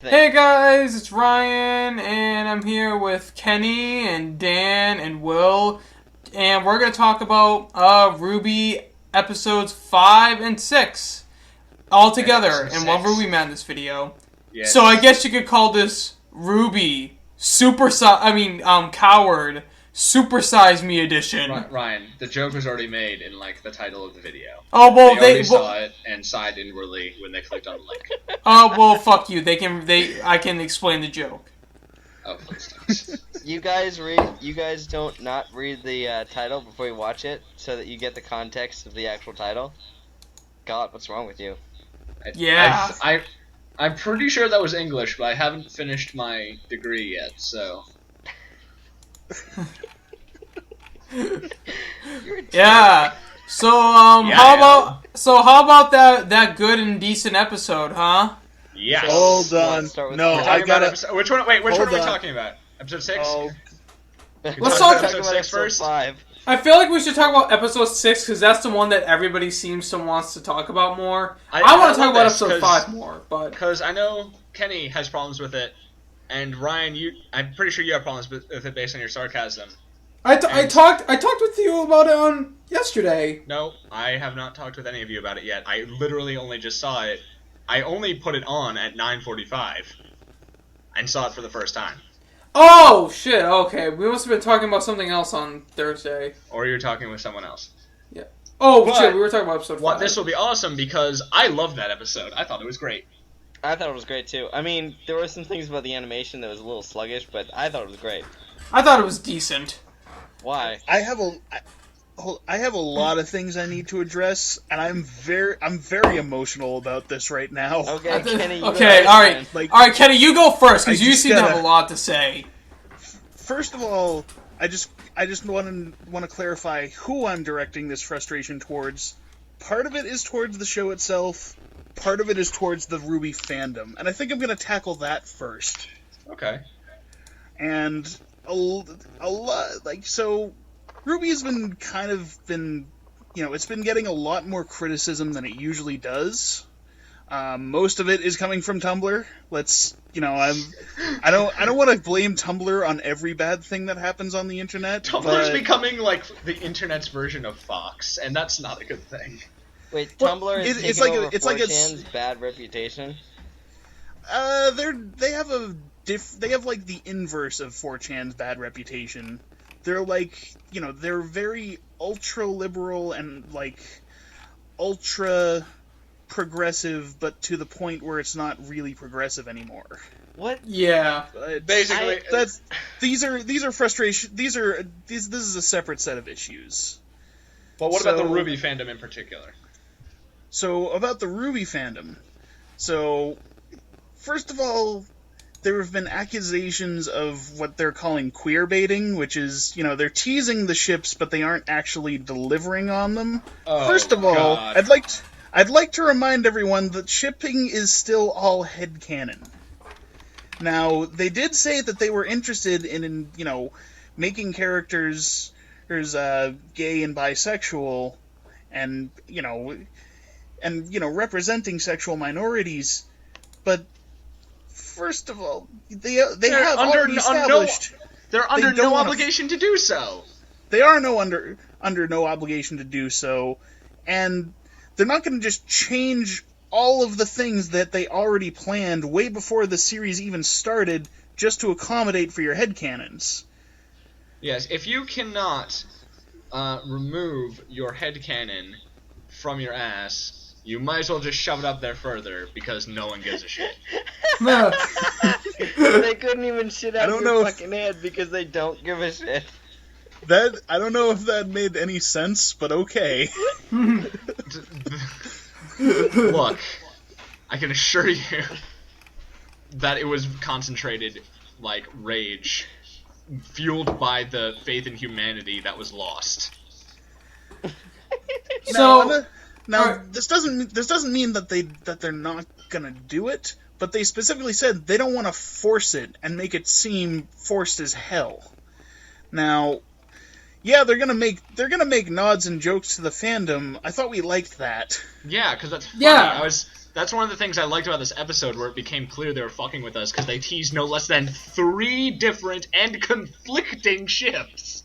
Hey guys, it's Ryan, and I'm here with Kenny and Dan and Will, and we're going to talk about RWBY episodes 5 and 6 all together in one RWBY Madness video. Yes. So I guess you could call this RWBY Coward Super Size Me Edition. Ryan, the joke was already made in the title of the video. Oh well, they saw it and sighed inwardly when they clicked on the link. Oh well, fuck you. I can explain the joke. Oh, please don't. You guys don't not read the title before you watch it, so that you get the context of the actual title. God, what's wrong with you? I'm pretty sure that was English, but I haven't finished my degree yet, so. Yeah. So how about that good and decent episode, huh? Yes. Hold on. No, I gotta. Which one? Wait, which one are we talking about? Episode 6. Oh. Let's talk about episode 6 first. 5. I feel like we should talk about episode 6 because that's the one that everybody seems to wants to talk about more. I want to talk about episode 5 more, but because I know Kenny has problems with it, and Ryan, I'm pretty sure you have problems with it based on your sarcasm. I talked with you about it on yesterday. No, I have not talked with any of you about it yet. I literally only just saw it. I only put it on at 9:45 and saw it for the first time. Oh shit! Okay, we must have been talking about something else on Thursday. Or you're talking with someone else. Yeah. Oh shit! We were talking about episode 5. This will be awesome because I love that episode. I thought it was great. I thought it was great too. I mean, there were some things about the animation that was a little sluggish, but I thought it was great. I thought it was decent. Why? I have a lot of things I need to address, and I'm very emotional about this right now. Okay, Kenny. All right, Kenny, you go first because you seem to have a lot to say. First of all, I just want to clarify who I'm directing this frustration towards. Part of it is towards the show itself. Part of it is towards the RWBY fandom, and I think I'm going to tackle that first. Okay. And a lot, so RWBY has been it's been getting a lot more criticism than it usually does. Most of it is coming from Tumblr. I don't want to blame Tumblr on every bad thing that happens on the internet. Tumblr's becoming the internet's version of Fox, and that's not a good thing. Wait, Tumblr is taking over 4chan's bad reputation? They have the inverse of 4chan's bad reputation. They're they're very ultra liberal and ultra progressive, but to the point where it's not really progressive anymore. What? Yeah. Basically, these are frustration. This is a separate set of issues. But what about the RWBY fandom in particular? So about the RWBY fandom. So first of all, there have been accusations of what they're calling queer baiting, which is, they're teasing the ships, but they aren't actually delivering on them. Oh, first of all, God. I'd like to remind everyone that shipping is still all headcanon. Now, they did say that they were interested in making characters gay and bisexual, and representing sexual minorities, but first of all, they're already established. They're under no obligation to do so. They are under no obligation to do so, and they're not going to just change all of the things that they already planned way before the series even started just to accommodate for your headcanons. Yes, if you cannot remove your headcanon from your ass, you might as well just shove it up there further, because no one gives a shit. They couldn't even shit out your fucking head because they don't give a shit. I don't know if that made any sense, but okay. Look, I can assure you that it was concentrated, rage, fueled by the faith in humanity that was lost. Now, this doesn't mean that they're not gonna do it, but they specifically said they don't want to force it and make it seem forced as hell. Now, yeah, they're gonna make nods and jokes to the fandom. I thought we liked that. Yeah, because that's funny. Yeah. That's one of the things I liked about this episode, where it became clear they were fucking with us, because they teased no less than 3 different and conflicting ships.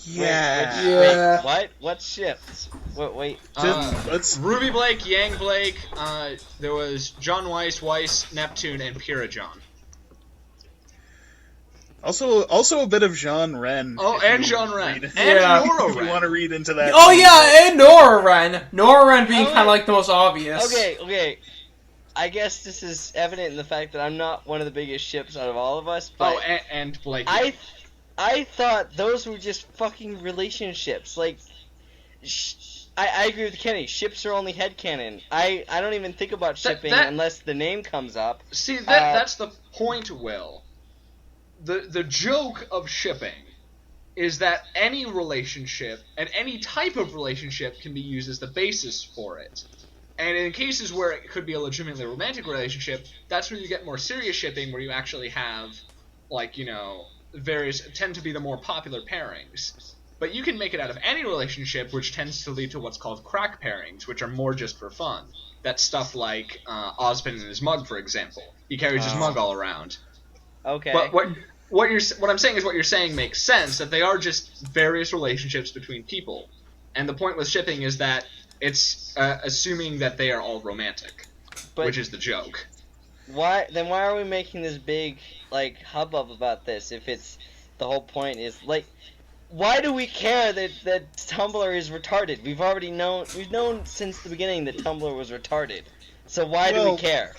Yeah. Wait, what? What ships? Wait. Let's Ruby Blake, Yang Blake, there was John Weiss, Neptune, and Pyrrha-John. also a bit of Jean Ren. Oh, and Jean Ren. And Yeah. Nora If you Ren. want to read into that. Oh yeah, and Nora Ren. Nora Ren being kind of like the most obvious. Okay. I guess this is evident in the fact that I'm not one of the biggest ships out of all of us, but Oh, and Blake. I thought those were just fucking relationships. Like, I agree with Kenny. Ships are only headcanon. I don't even think about shipping unless the name comes up. See, that's the point, Will. The joke of shipping is that any relationship and any type of relationship can be used as the basis for it. And in cases where it could be a legitimately romantic relationship, that's where you get more serious shipping, where you actually have, like, various tend to be the more popular pairings. But you can make it out of any relationship, which tends to lead to what's called crack pairings, which are more just for fun. That's stuff like Ozpin and his mug, for example. He carries his mug all around. Okay. But what I'm saying is what you're saying makes sense, that they are just various relationships between people. And the point with shipping is that it's assuming that they are all romantic, which is the joke. Why are we making this big hubbub about this if it's the whole point is why do we care that Tumblr is retarded? We've known since the beginning that Tumblr was retarded. So why do we care?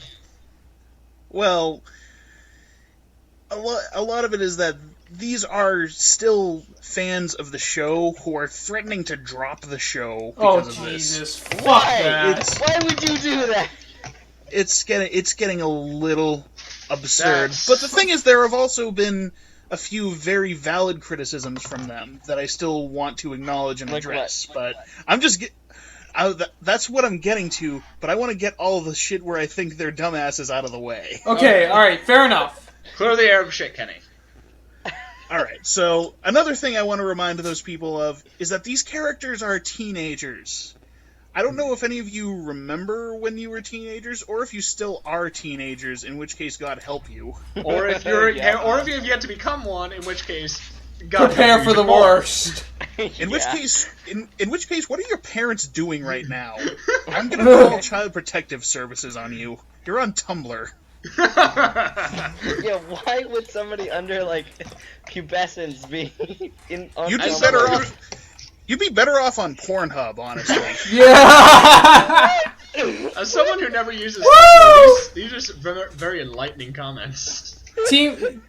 Well, a lot of it is that these are still fans of the show who are threatening to drop the show because of this. Jesus! Fuck Why? that! Why would you do that? It's getting a little absurd. But the thing is, there have also been a few very valid criticisms from them that I still want to acknowledge and address. But I'm just that's what I'm getting to. But I want to get all the shit where I think they're dumbasses out of the way. Okay, all right, fair enough. Clear the air of shit, Kenny. Alright, so another thing I want to remind those people of is that these characters are teenagers. I don't know if any of you remember when you were teenagers, or if you still are teenagers, in which case God help you. Or if you're, or if you have yet to become one, in which case, God Prepare for the worst. In which case, what are your parents doing right now? I'm gonna call Child Protective Services on you. You're on Tumblr. Yeah, why would somebody under pubescence be on You'd be Tumblr? better off. You'd be better off on Pornhub, honestly. Yeah. As someone who never uses Tumblr, these are some very enlightening comments. Team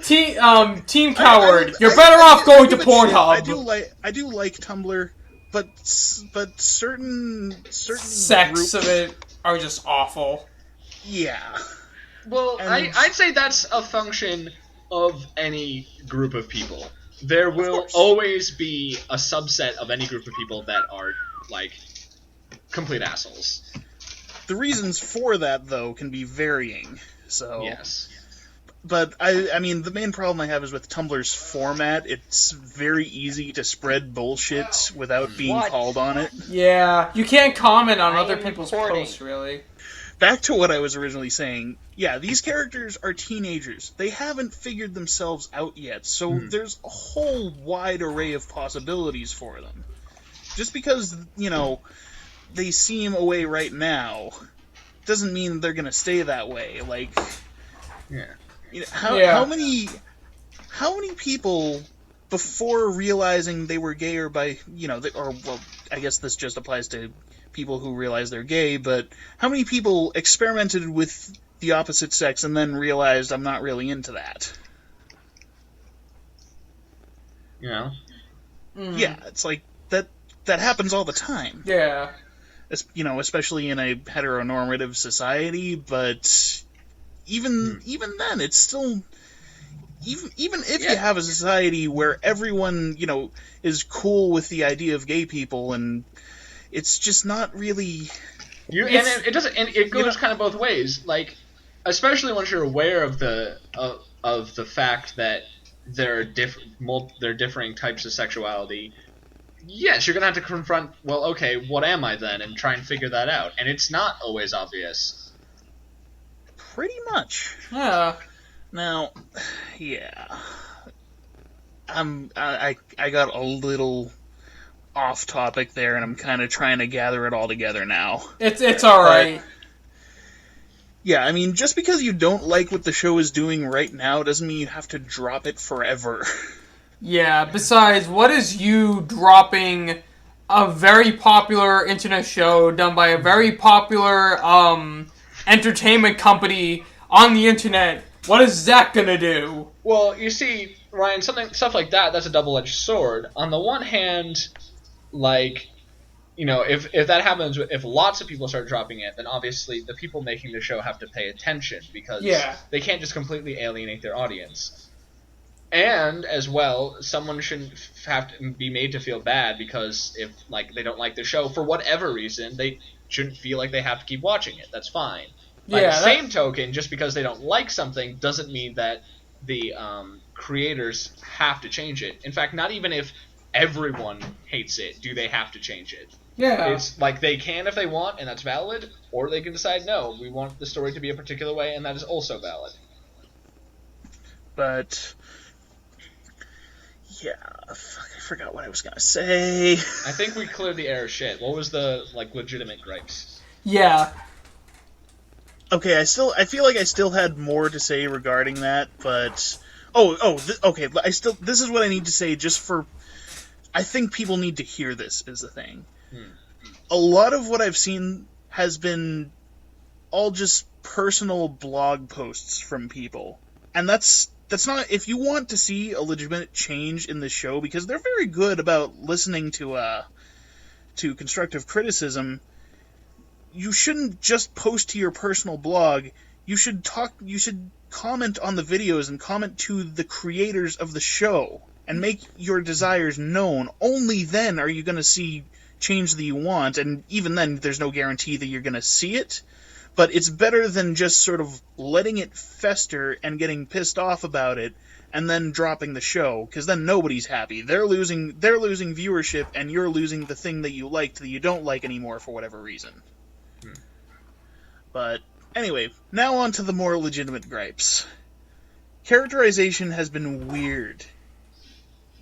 Coward, you're better off going to Pornhub. I do like Tumblr, but certain Sex groups, of it are just awful. Yeah. Well, I'd say that's a function of any group of people. There will always be a subset of any group of people that are, complete assholes. The reasons for that, though, can be varying. So Yes. But, I mean, the main problem I have is with Tumblr's format. It's very easy to spread bullshit without being called on it. Yeah, you can't comment on other am people's reporting. posts, really. Back to what I was originally saying. Yeah, these characters are teenagers. They haven't figured themselves out yet, so there's a whole wide array of possibilities for them. Just because, they seem away right now, doesn't mean they're gonna stay that way. How many people, before realizing they were gay or I guess this just applies to people who realize they're gay, but how many people experimented with the opposite sex and then realized I'm not really into that? Yeah, it's like that happens all the time. Yeah. Especially in a heteronormative society, but even then, it's still even if you have a society where everyone is cool with the idea of gay people, and it's just not really. It goes kind of both ways. Especially once you're aware of the fact that there are differing types of sexuality, yes, you're gonna have to confront. Well, okay, what am I then, and try and figure that out. And it's not always obvious. Pretty much. Yeah. Now, yeah, I got a little off topic there, and I'm kind of trying to gather it all together now. It's all right. Yeah, I mean, just because you don't like what the show is doing right now doesn't mean you have to drop it forever. Yeah, besides, what is you dropping a very popular internet show done by a very popular entertainment company on the internet? What is that gonna do? Well, you see, Ryan, stuff like that's a double-edged sword. On the one hand, like, you know, if that happens, if lots of people start dropping it, then obviously the people making the show have to pay attention because they can't just completely alienate their audience. And, as well, someone shouldn't have to be made to feel bad because if, like, they don't like the show, for whatever reason, they shouldn't feel like they have to keep watching it. That's fine. By the same token, just because they don't like something doesn't mean that the creators have to change it. In fact, not even if everyone hates it do they have to change it. Yeah. It's like they can if they want, and that's valid, or they can decide, no, we want the story to be a particular way, and that is also valid. But... yeah, fuck, I forgot what I was gonna say. I think we cleared the air of shit. What was the, like, legitimate gripes? Yeah. Okay, I feel like I still had more to say regarding that, but... okay, this is what I need to say just for... I think people need to hear this, is the thing. A lot of what I've seen has been all just personal blog posts from people. And that's not... If you want to see a legitimate change in the show, because they're very good about listening to constructive criticism, you shouldn't just post to your personal blog. You should comment on the videos and comment to the creators of the show and make your desires known. Only then are you going to see change that you want, and even then there's no guarantee that you're going to see it. But it's better than just sort of letting it fester and getting pissed off about it and then dropping the show, because then nobody's happy. They're losing viewership, and you're losing the thing that you liked that you don't like anymore for whatever reason. But anyway, now on to the more legitimate gripes. Characterization has been weird.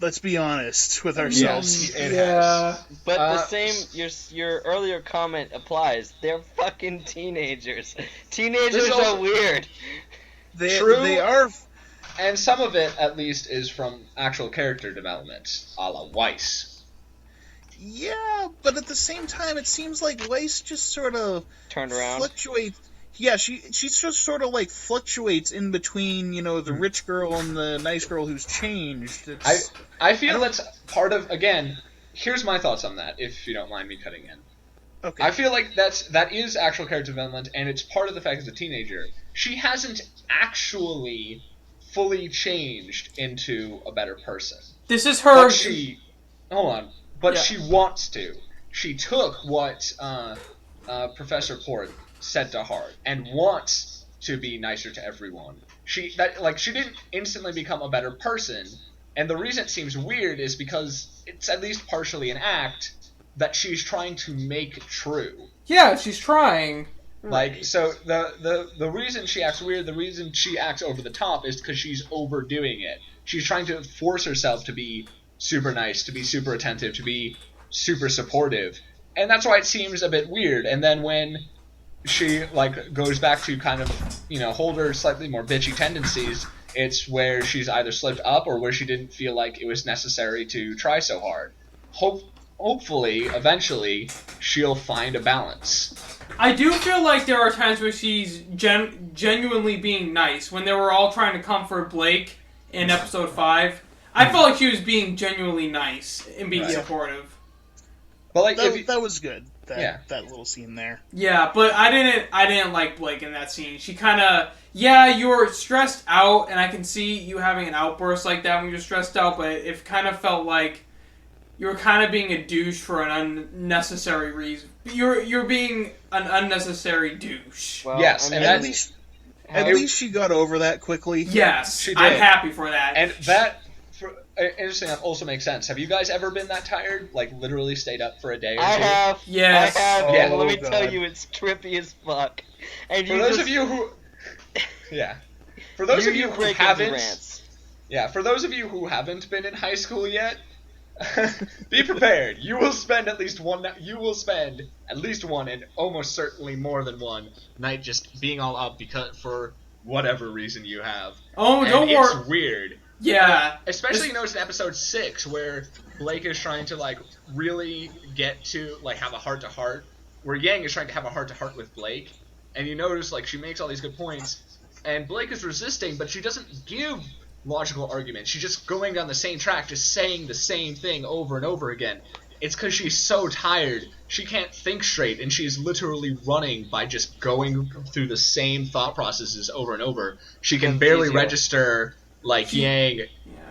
Let's be honest with ourselves. Yes, it has. But the same, your earlier comment applies. They're fucking teenagers. Teenagers are weird. True. They are. And some of it, at least, is from actual character development, a la Weiss. Yeah, but at the same time, it seems like Weiss just sort of turned around. Fluctuates. Yeah, she just sort of like fluctuates in between, you know, the rich girl and the nice girl who's changed. I feel that's part of, again, here's my thoughts on that, if you don't mind me cutting in. Okay. I feel like that is actual character development, and it's part of the fact as a teenager. She hasn't actually fully changed into a better person. This is her... But she wants to. She took what Professor Port said to heart and wants to be nicer to everyone. She didn't instantly become a better person, and the reason it seems weird is because it's at least partially an act that she's trying to make true. Yeah, she's trying. Like, so the reason she acts weird, the reason she acts over the top is because she's overdoing it. She's trying to force herself to be super nice, to be super attentive, to be super supportive. And that's why it seems a bit weird. And then when she, like, goes back to kind of, you know, hold her slightly more bitchy tendencies, it's where she's either slipped up or where she didn't feel like it was necessary to try so hard. Hopefully, eventually, she'll find a balance. I do feel like there are times where she's genuinely being nice. When they were all trying to comfort Blake in episode 5, I felt like she was being genuinely nice and being supportive. But like that was good. That little scene there. Yeah, but I didn't like Blake in that scene. She kind of, you're stressed out, and I can see you having an outburst like that when you're stressed out. But it kind of felt like you were kind of being a douche for an unnecessary reason. You're being an unnecessary douche. Well, yes, I mean, and at least she got over that quickly. Yes, she did. I'm happy for that. And that, interesting enough also makes sense. Have you guys ever been that tired? Like, literally stayed up for a day or two? I have. Yes. I have. Oh, And let me God. tell you, it's trippy as fuck. And For those of you who... Yeah. For those of you who break into haven't... rants. Yeah, for those of you who haven't been in high school yet, be prepared. You will spend at least one, and almost certainly more than one night just being all up because for whatever reason you have. Oh, And don't worry. it's weird. Yeah. Especially you notice in episode 6 where Blake is trying to like really get to like have a heart to heart, where Yang is trying to have a heart to heart with Blake, and you notice like she makes all these good points, and Blake is resisting, but she doesn't give logical arguments. She's just going down the same track, just saying the same thing over and over again. It's because she's so tired, she can't think straight, and she's literally running by just going through the same thought processes over and over. She can barely easier. register, like, Yang Yeah.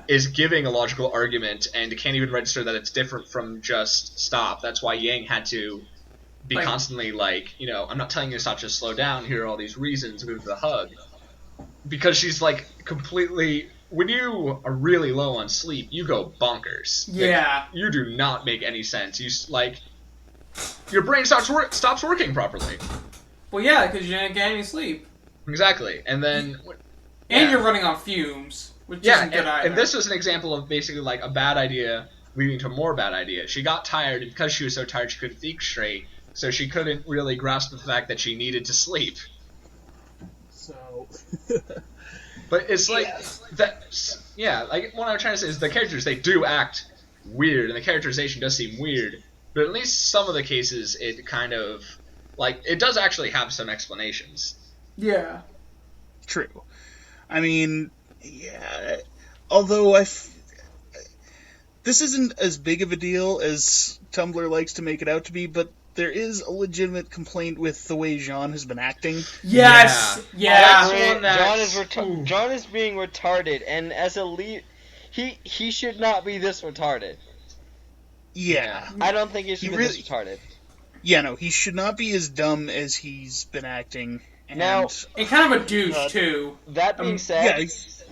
is giving a logical argument, and can't even register that it's different from just stop. That's why Yang had to be Like- constantly like, I'm not telling you to stop, just slow down, here are all these reasons, move the hug. Because she's, like, completely... When you are really low on sleep, you go bonkers. Yeah. Like, you do not make any sense. Your brain stops working properly. Well, yeah, because you didn't get any sleep. Exactly. And then... And Yeah. you're running on fumes, which Yeah, isn't good either. and this was an example of basically, like, a bad idea leading to more bad ideas. She got tired, and because she was so tired she couldn't think straight, so she couldn't really grasp the fact that she needed to sleep. So, But it's like like what I'm trying to say is the characters, they do act weird, and the characterization does seem weird, but at least some of the cases it kind of like it does actually have some explanations. Yeah. true. I mean, yeah. Although this isn't as big of a deal as Tumblr likes to make it out to be, but there is a legitimate complaint with the way Jean has been acting. Yes. That's Yeah. one that- Ooh. John is being retarded, and as a lead, he should not be this retarded. Yeah. I don't think he should He be really- this retarded. Yeah, no, he should not be as dumb as he's been acting. And, Now- And kind of a douche, too. That being said, yeah, he's-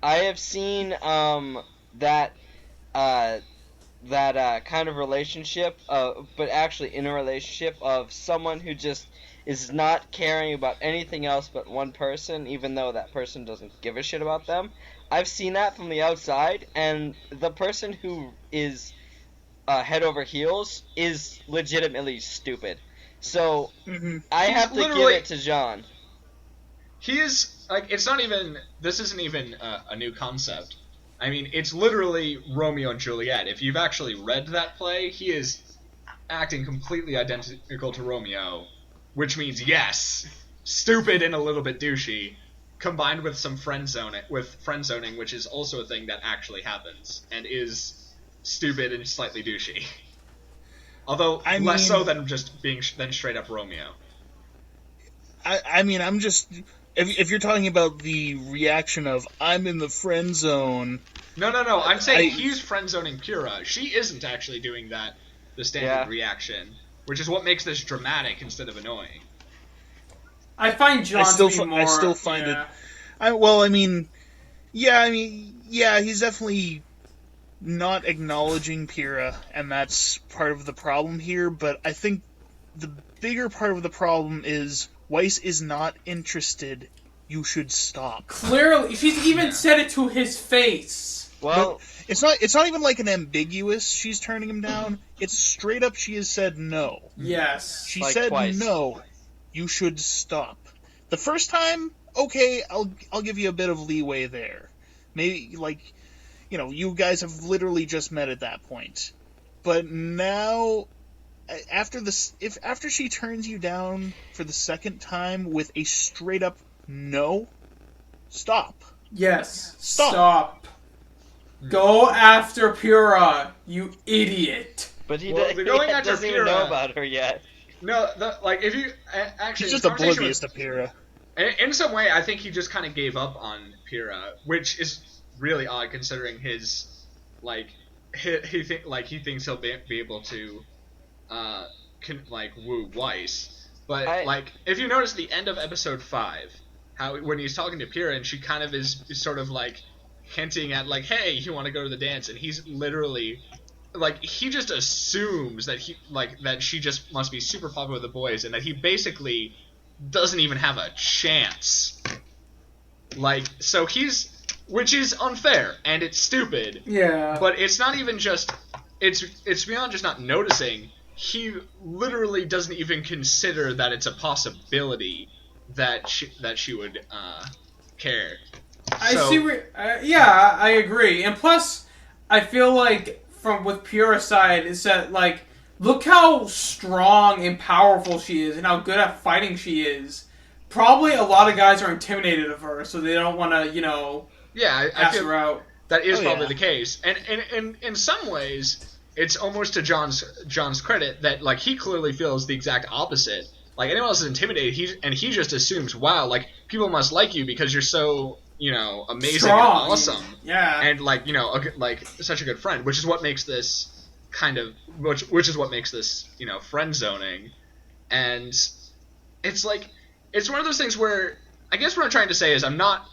I have seen that kind of relationship, but actually in a relationship of someone who just is not caring about anything else but one person, even though that person doesn't give a shit about them. I've seen that from the outside, and the person who is head over heels is legitimately stupid. So mhm. I He's have to give literally- it to John. He is like it's not even this isn't even a new concept. I mean, it's literally Romeo and Juliet. If you've actually read that play, he is acting completely identical to Romeo, which means yes, stupid and a little bit douchey, combined with some friend zoning, which is also a thing that actually happens and is stupid and slightly douchey. Although I less mean- so than just being than straight up Romeo. I mean, I'm just... If you're talking about the reaction of, I'm in the friend zone... No. I'm saying I- he's friend zoning Pyrrha. She isn't actually doing that. The standard Yeah. reaction, which is what makes this dramatic instead of annoying. I find John still to be fi- more... I still find yeah. yeah, he's definitely not acknowledging Pyrrha, and that's part of the problem here, but I think the bigger part of the problem is Weiss is not interested. You should stop. Clearly, she's even said it to his face. Well, It's not even like an ambiguous she's turning him down. It's straight up she has said no. Yes. She Like said twice. no. You should stop. The first time, okay, I'll give you a bit of leeway there. Maybe you guys have literally just met at that point. But now after she turns you down for the second time with a straight up no, stop. Yes. Stop. Go after Pyrrha, you idiot. but he Well, does, they're going after doesn't even know Pyrrha. about her yet. No, if you actually, She's just this conversation oblivious was- to Pyrrha. in some way, I think he just kind of gave up on Pyrrha, which is really odd considering his he thinks he'll be able to woo Weiss. But if you notice the end of episode 5, how when he's talking to Pyrrha and she kind of is sort of like hinting at, like, hey, you want to go to the dance? And he's literally, like, he just assumes that that she just must be super popular with the boys, and that he basically doesn't even have a chance. Like, so which is unfair, and it's stupid. Yeah. But it's not even just, it's beyond just not noticing. He literally doesn't even consider that it's a possibility that she would care. I agree. And plus, I feel like with Pura's side is that, like, look how strong and powerful she is and how good at fighting she is. Probably a lot of guys are intimidated of her, so they don't want to, ask her out. That is probably the case. And in some ways, it's almost to John's credit that, like, he clearly feels the exact opposite. Like, anyone else is intimidated, he just assumes, wow, like, people must like you because you're so, amazing strong. And awesome. Yeah. And, like, like, such a good friend, which is what makes this which is what makes this, friend zoning. And it's like, it's one of those things where, I guess what I'm trying to say is I'm not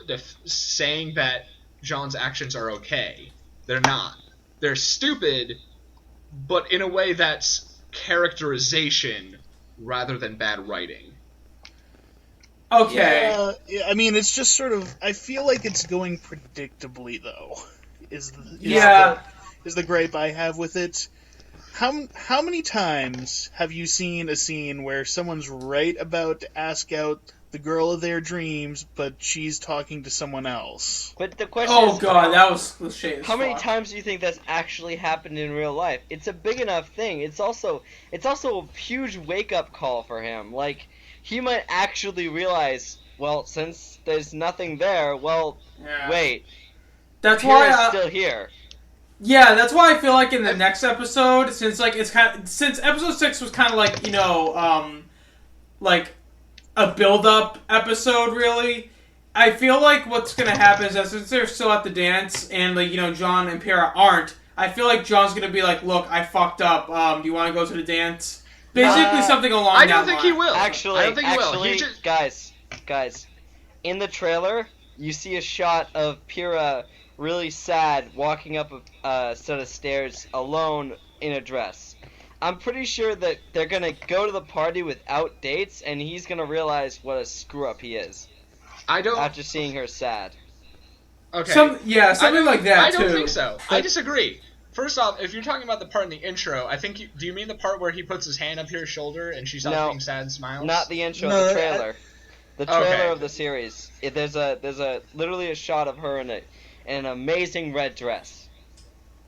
saying that John's actions are okay. They're not. They're stupid, but in a way that's characterization rather than bad writing. Okay. Yeah, I mean, it's just sort of, I feel like it's going predictably, though, is the gripe I have with it. How many times have you seen a scene where someone's right about to ask out the girl of their dreams, but she's talking to someone else? But the question is... Oh god, that was cliche as How many fuck. times do you think that's actually happened in real life? It's a big enough thing. It's also a huge wake-up call for him. Like, he might actually realize, well, since there's nothing there, wait. That's Pyrrha's why still here. Yeah, that's why I feel like in the next episode, since episode 6 was kind of like, like a build-up episode, really. I feel like what's gonna happen is that since they're still at the dance and, like, John and Pyrrha aren't, I feel like John's gonna be like, "Look, I fucked up. Do you want to go to the dance?" Basically, something along that line. I don't think he will. Actually, I don't think he will. He just... guys, in the trailer, you see a shot of Pyrrha really sad walking up a set of stairs alone in a dress. I'm pretty sure that they're gonna go to the party without dates, and he's gonna realize what a screw up he is. After seeing her sad. Okay. Something like that too. I don't think so. I disagree. First off, if you're talking about the part in the intro, I think do you mean the part where he puts his hand up his shoulder and she stops being sad and smiles? Not the intro, the trailer. The trailer of the series. There's literally a shot of her in an amazing red dress.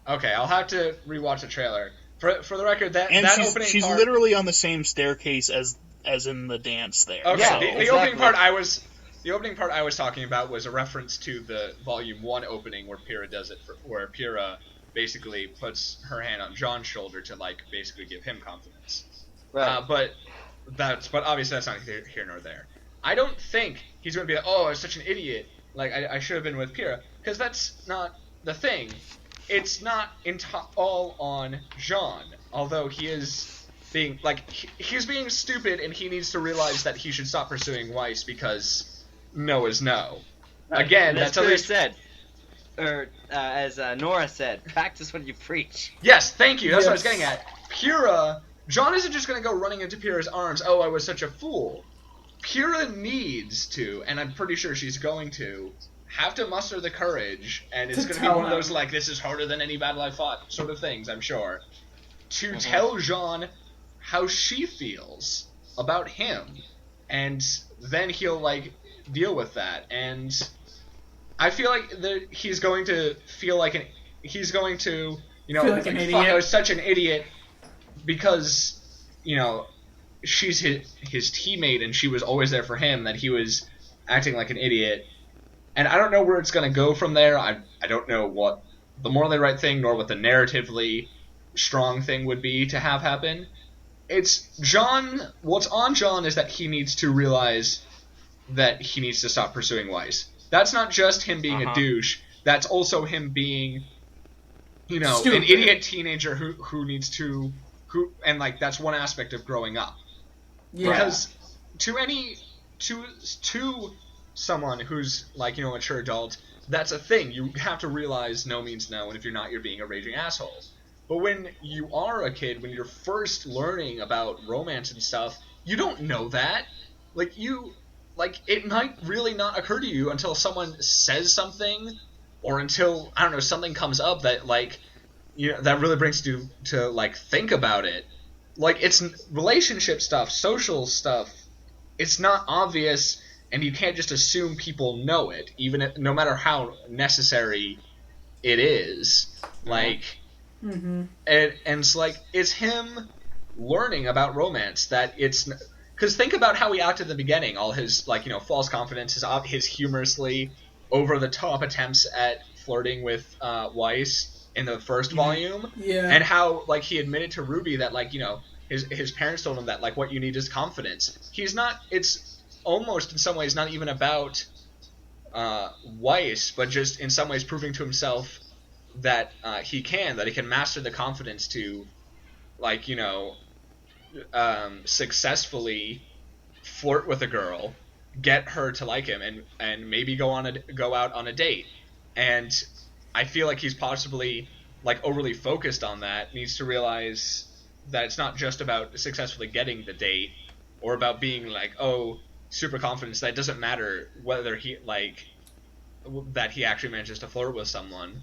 Okay, I'll have to rewatch the trailer. For the record, that opening she's part... literally on the same staircase as in the dance there. Okay, yeah, the exactly. opening part I was talking about was a reference to the Volume 1 opening where Pyrrha does it, where Pyrrha basically puts her hand on John's shoulder to, like, basically give him confidence. Right. But obviously that's not here nor there. I don't think he's going to be like, oh, I was such an idiot. Like, I should have been with Pyrrha. Because that's not the thing. It's not all on John. Although he is being, like, he's being stupid and he needs to realize that he should stop pursuing Weiss because no is no. Again, that's at least... said. Or, as Nora said, practice what you preach. Yes, thank you. That's what I was getting at. Pyrrha... John isn't just going to go running into Pyrrha's arms, oh, I was such a fool. Pyrrha needs to, and I'm pretty sure she's going to, have to muster the courage, and it's going to be one of those, like, this is harder than any battle I fought sort of things, I'm sure, to tell John how she feels about him, and then he'll, like, deal with that, and I feel like he's going to feel like he's going to, feel like an idiot. Fuck, I was such an idiot, because, she's his teammate and she was always there for him, that he was acting like an idiot. And I don't know where it's going to go from there. I don't know what the morally right thing nor what the narratively strong thing would be to have happen. It's John. What's on John is that he needs to realize that he needs to stop pursuing Weiss. That's not just him being a douche. That's also him being, Stupid. An idiot teenager who needs to... and, like, that's one aspect of growing up. Yeah. Because to someone who's like, a mature adult, that's a thing. You have to realize no means no, and if you're not, you're being a raging asshole. But when you are a kid, when you're first learning about romance and stuff, you don't know that. It might really not occur to you until someone says something, or until, I don't know, something comes up that, that really brings you to think about it. It's relationship stuff, social stuff. It's not obvious, and you can't just assume people know it, no matter how necessary it is. And it's it's him learning about romance that it's... Because think about how he acted at the beginning, all his, false confidence, his humorously over-the-top attempts at flirting with Weiss in the first volume. Yeah. And how, he admitted to RWBY that, his parents told him that, what you need is confidence. It's almost, in some ways, not even about Weiss, but just, in some ways, proving to himself that he can master the confidence to, successfully flirt with a girl, get her to like him, and maybe go out on a date. And I feel like he's possibly overly focused on that. Needs to realize that it's not just about successfully getting the date, or about being super confident. That it doesn't matter whether he that he actually manages to flirt with someone.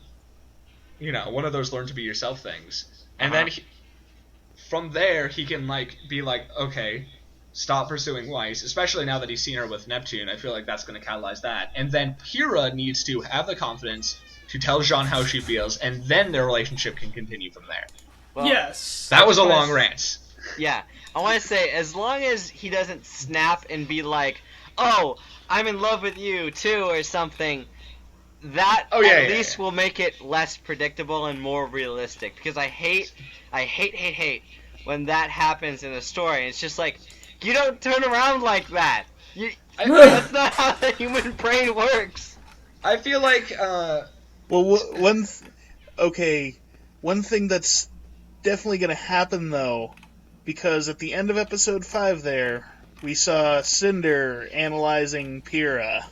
One of those learn to be yourself things. And then from there, he can, be okay, stop pursuing Weiss, especially now that he's seen her with Neptune. I feel like that's going to catalyze that. And then Pyrrha needs to have the confidence to tell Jean how she feels, and then their relationship can continue from there. Well, yes. That was a long rant. Yeah. I want to say, as long as he doesn't snap and be like, oh, I'm in love with you, too, or something... That at least will make it less predictable and more realistic. Because I hate when that happens in a story. It's just you don't turn around like that. That's not how the human brain works. I feel one thing that's definitely going to happen, though, because at the end of episode 5 there, we saw Cinder analyzing Pyrrha.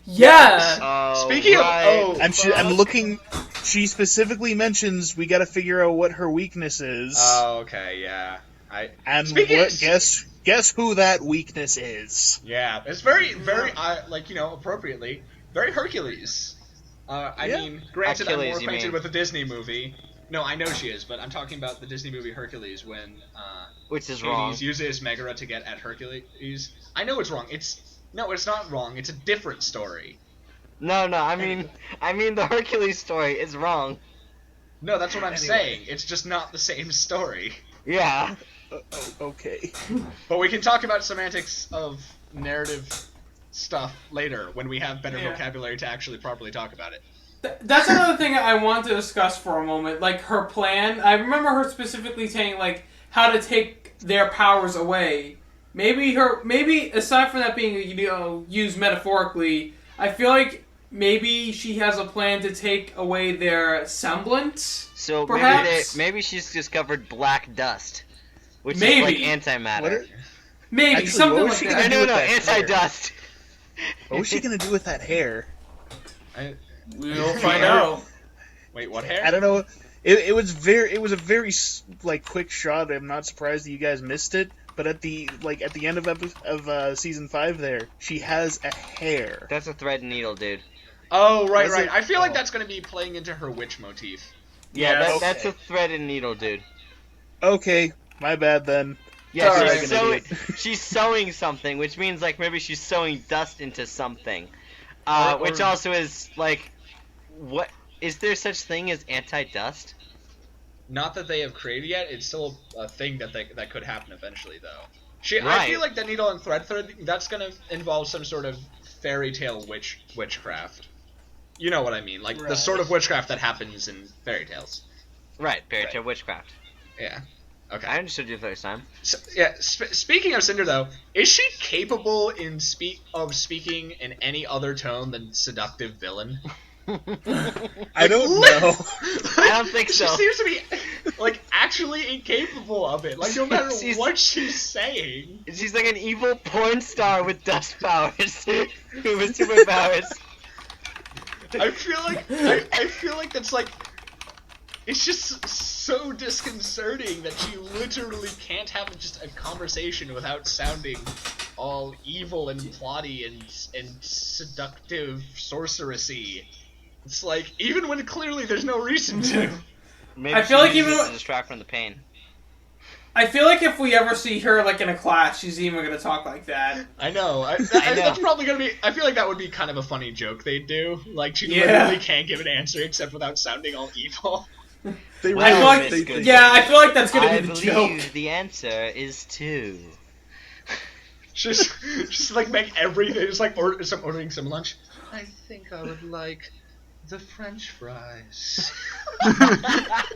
Yeah. Oh, Speaking right. I'm looking. She specifically mentions we got to figure out what her weakness is. Oh, okay, yeah. Guess who that weakness is? Yeah, it's very, appropriately, very Hercules. I mean, granted, Achilles, I'm more you acquainted mean. with the Disney movie. No, I know she is, but I'm talking about the Disney movie Hercules when Which is Hades wrong. uses Megara to get at Hercules. I know it's wrong. No, it's not wrong. It's a different story. No, I mean the Hercules story is wrong. No, that's what I'm saying. It's just not the same story. Yeah. Okay. But we can talk about semantics of narrative stuff later when we have better vocabulary to actually properly talk about it. That's another thing I want to discuss for a moment. Her plan. I remember her specifically saying how to take their powers away. Maybe aside from that being used metaphorically, I feel like maybe she has a plan to take away their semblance. So perhaps? maybe she's discovered black dust, which Maybe. is antimatter. Maybe Actually, something what was like she that. gonna do with that anti-dust. What was she gonna do with that hair? We'll find out. Wait, what hair? I don't know. It was a very quick shot. I'm not surprised that you guys missed it. But at the end of season 5, there she has a hair. That's a thread and needle, dude. Oh, right. I feel like that's going to be playing into her witch motif. Yeah, that's a thread and needle, dude. Okay, my bad then. Yeah, Sorry. she's sewing something, which means maybe she's sewing dust into something. Which also is what is there such thing as anti-dust? Not that they have created yet. It's still a thing that could happen eventually, though. Right. I feel like the needle and thread that's going to involve some sort of fairy tale witchcraft. You know what I mean? The sort of witchcraft that happens in fairy tales. Right, fairy tale witchcraft. Yeah. Okay. I understood you the first time. So, yeah. Speaking of Cinder, though, is she capable of speaking in any other tone than seductive villain? I don't know. I don't think so. She seems to be, like, actually incapable of it. Like, no matter what she's saying. She's like an evil porn star with dust powers. With superpowers. I feel like that's like, it's just so disconcerting that she literally can't have just a conversation without sounding all evil and plotty and seductive sorceresy. It's like, even when clearly there's no reason to. Maybe I feel like even to distract from the pain. I feel like if we ever see her like in a class, she's even gonna talk like that. I know. I know. That's probably gonna be. I feel like that would be kind of a funny joke they'd do. Like she literally can't give an answer except without sounding all evil. They Well, I feel like, Miss Good I feel like that's gonna I be the believe joke. the answer is 2. Just like make everything. It's like ordering some lunch. I think I would like the French fries.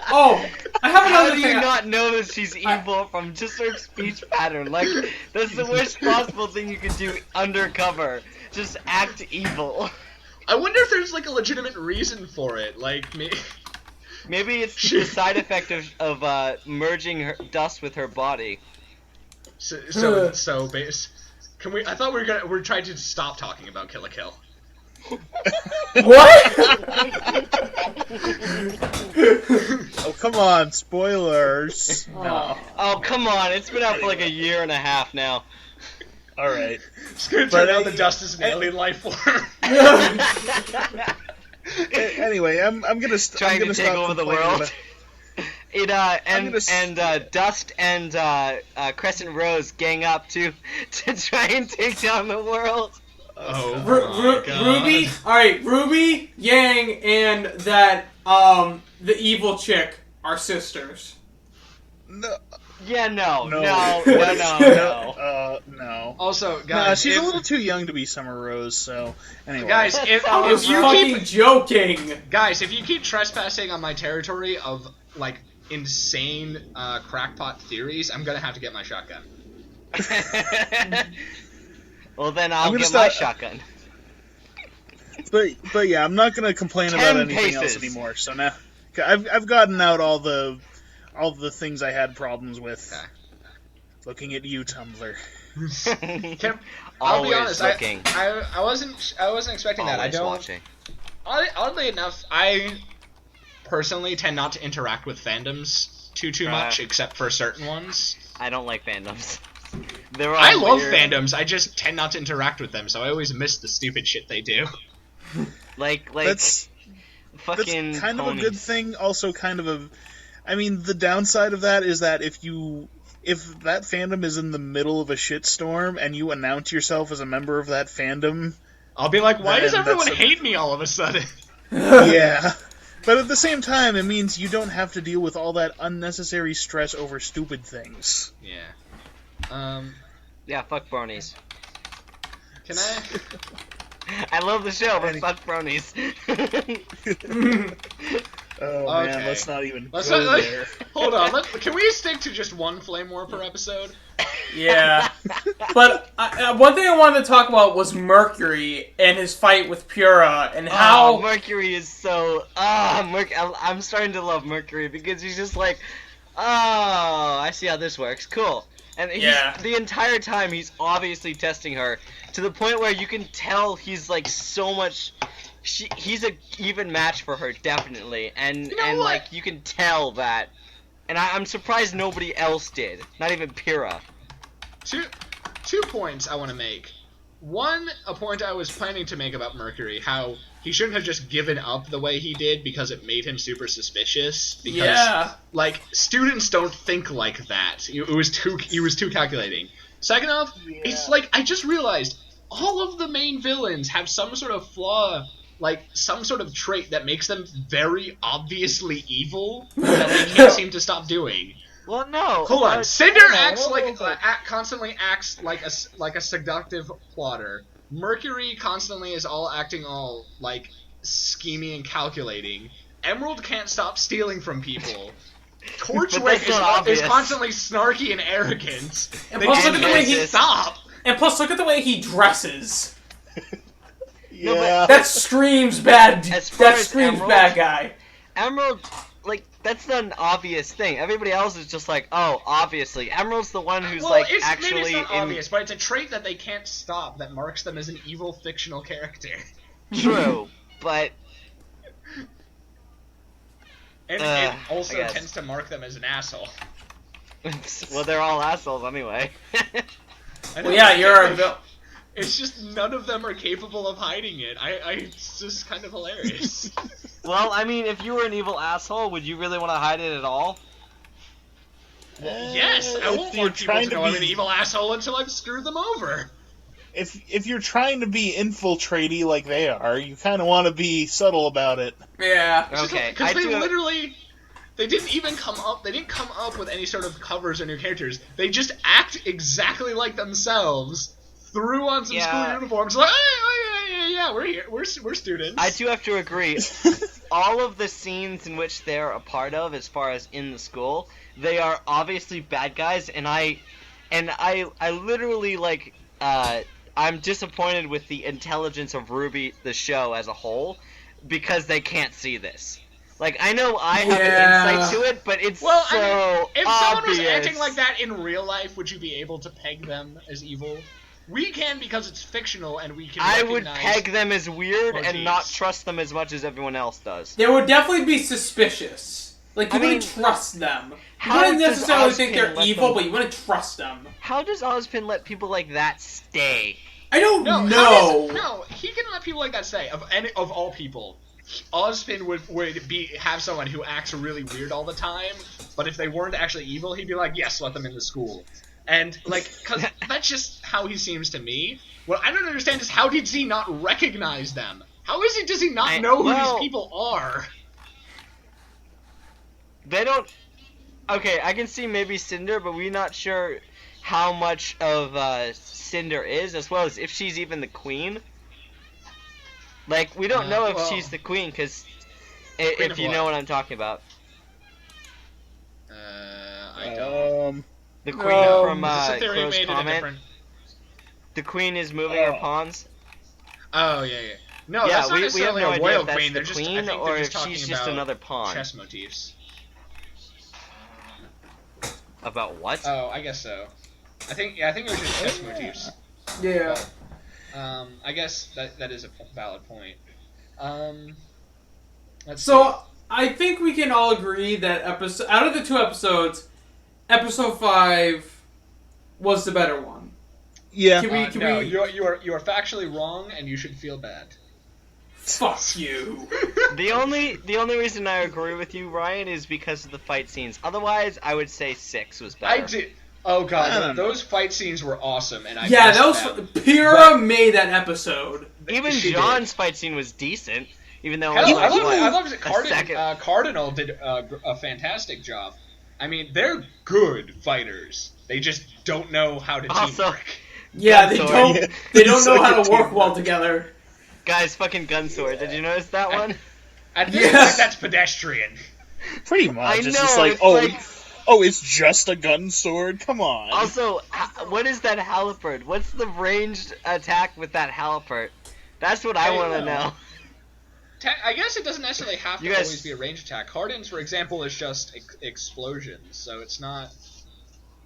Oh, I have How another do thing. you not know that she's evil from just her speech pattern? Like, that's the worst possible thing you could do undercover. Just act evil. I wonder if there's like a legitimate reason for it. Like Maybe it's the side effect of merging her dust with her body. So base. Can we? I thought we're trying to stop talking about Kill la Kill. What? Oh, come on, spoilers. No. Oh, come on. It's been out for like a year and a half now. All right. Just gonna turn out the dust is an alien life form. Anyway, I'm gonna Trying to take over the world. Dust and Crescent Rose gang up to try and take down the world. Oh my God. Ruby, alright, Ruby, Yang, and that, the evil chick are sisters. No. Yeah, no. No. Also, Nah, guys, she's a little too young to be Summer Rose. So anyway, guys, I was if you fucking keep joking. guys, if you keep trespassing on my territory of like insane crackpot theories, I'm gonna have to get my shotgun. Well, then I'll gonna get my stop- shotgun. but yeah, I'm not gonna complain 10 about anything else paces. anymore. So now I've gotten out all the things I had problems with. Okay. Looking at you, Tumblr. I'll be Always honest. looking. I wasn't expecting that. I Always don't. watching. Oddly enough, I personally tend not to interact with fandoms too much, except for certain ones. I don't like fandoms. They're all I love weird. fandoms. I just tend not to interact with them, so I always miss the stupid shit they do. Like That's fucking kind of a ponies. good thing. Also, kind of a. I mean, the downside of that is that if that fandom is in the middle of a shitstorm and you announce yourself as a member of that fandom, I'll be like, why does Then everyone that's hate me all of a sudden? yeah. But at the same time, it means you don't have to deal with all that unnecessary stress over stupid things. Yeah. Yeah, fuck bronies. Can I? I love the show, but Any- fuck bronies. Oh Okay. man, let's not even Let's go not, there. hold on. Can we stick to just one flame war per episode? Yeah. But one thing I wanted to talk about was Mercury and his fight with Pura and how... Mercury is so... I'm starting to love Mercury because he's just like, I see how this works. Cool. And the entire time he's obviously testing her to the point where you can tell he's like so much... he's a even match for her, definitely. And what? like, you can tell that. And I'm surprised nobody else did. Not even Pyrrha. Two points I want to make. One, a point I was planning to make about Mercury, how he shouldn't have just given up the way he did because it made him super suspicious. Because, like, students don't think like that. He was too calculating. Second off, it's like, I just realized, all of the main villains have some sort of flaw, like, some sort of trait that makes them very obviously evil that they can't seem to stop doing. Well, no. Hold on. Cinder constantly acts like a seductive plotter. Mercury constantly is acting all like scheming and calculating. Emerald can't stop stealing from people. Torchwick is constantly snarky and arrogant. And They plus, just look at the way can't stop. And plus, look at the way he dresses. No, but Yeah. That screams bad. As far That as screams Emerald- bad guy. Emerald, like, that's not an obvious thing. Everybody else is just like, oh, obviously. Emerald's the one who's, Well, like, maybe actually it's not in... obvious, but it's a trait that they can't stop that marks them as an evil fictional character. True, but... And I it also guess. tends to mark them as an asshole. well, they're all assholes anyway. I know, Well, yeah, you're a vil- It's just none of them are capable of hiding it. It's just kind of hilarious. Well, I mean, if you were an evil asshole, would you really want to hide it at all? Well, yes, I if won't you're want people trying to to know I'm an be- evil asshole until I've screwed them over. If you're trying to be infiltratey like they are, you kind of want to be subtle about it. Yeah. Okay, Because they do- literally... They didn't even come up... They didn't come up with any sort of covers or new characters. They just act exactly like themselves, threw on some school uniforms, like, yeah, we're here. We're students. I do have to agree. All of the scenes in which they're a part of, as far as in the school, they are obviously bad guys, and I literally, like, I'm disappointed with the intelligence of RWBY, the show as a whole, because they can't see this. Like, I know I have an insight to it, but it's Well, so I mean, if someone was obvious. acting like that in real life, would you be able to peg them as evil? We can because it's fictional, and we can I would recognize... peg them as weird and motifs. not trust them as much as everyone else does. They would definitely be suspicious. Like, you I wouldn't trust them. You how wouldn't does necessarily think Ozpin they're let evil, them- but you wouldn't trust them. How does Ozpin let people like that stay? I don't No, know. no, he can let people like that stay. Of all people, Ozpin would have someone who acts really weird all the time, but if they weren't actually evil, he'd be like, yes, let them into school. And, like, cause that's just how he seems to me. What I don't understand is how did he not recognize them? Does he not know who these people are? They don't... Okay, I can see maybe Cinder, but we're not sure how much of Cinder is, as well as if she's even the queen. Like, we don't know if well, she's the queen, because... Queen If of you what? know what I'm talking about. I don't. The queen No. from Is this a theory Crow's made in a comment. different... The queen is moving her pawns. Oh, yeah. No, Yeah, that's not we have necessarily no a idea royal if that's queen. the They're just, queen I think or they're if just talking she's just about another pawn. chess motifs. About what? Oh, I guess so. I think it was just chess motifs. Yeah. I guess that is a valid point. Let's So, I think we can all agree that out of the two episodes, episode 5 was the better one. Yeah. Can no, we... you are factually wrong, and you should feel bad. Fuck you. The only reason I agree with you, Ryan, is because of the fight scenes. Otherwise, I would say 6 was better. I did. Oh I god, don't know. those fight scenes were awesome, and I Yeah, missed that was... them. Pyrrha made that episode. Even She John's fight scene was decent, even though Hell, it was I like, love it. a second. Cardinal did a fantastic job. I mean, they're good fighters. They just don't know how to Also, teamwork. Yeah, they Gunsword. don't... They don't know Suck how at to work teamwork. well together. Guys, fucking Gunsword. Did you notice that one? At this Yeah. point, that's pedestrian. Pretty much. I It's know, just like, it's it's just a gun sword? Come on. Also, what is that halberd? What's the ranged attack with that halberd? That's what I I want to don't know. know. I guess it doesn't necessarily have to You guys- always be a ranged attack. Cardin's, for example, is just explosions, so it's not.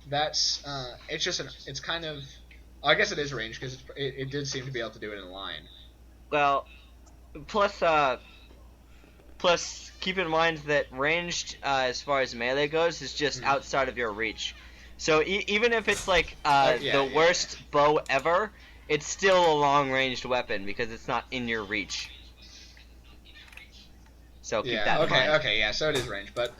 That's it's just it's kind of. I guess it is ranged because it did seem to be able to do it in a line. Well, plus keep in mind that ranged, as far as melee goes, is just outside of your reach. So even if it's like the worst bow ever, it's still a long-ranged weapon because it's not in your reach. So keep that in mind. Okay, yeah. So it is ranged, but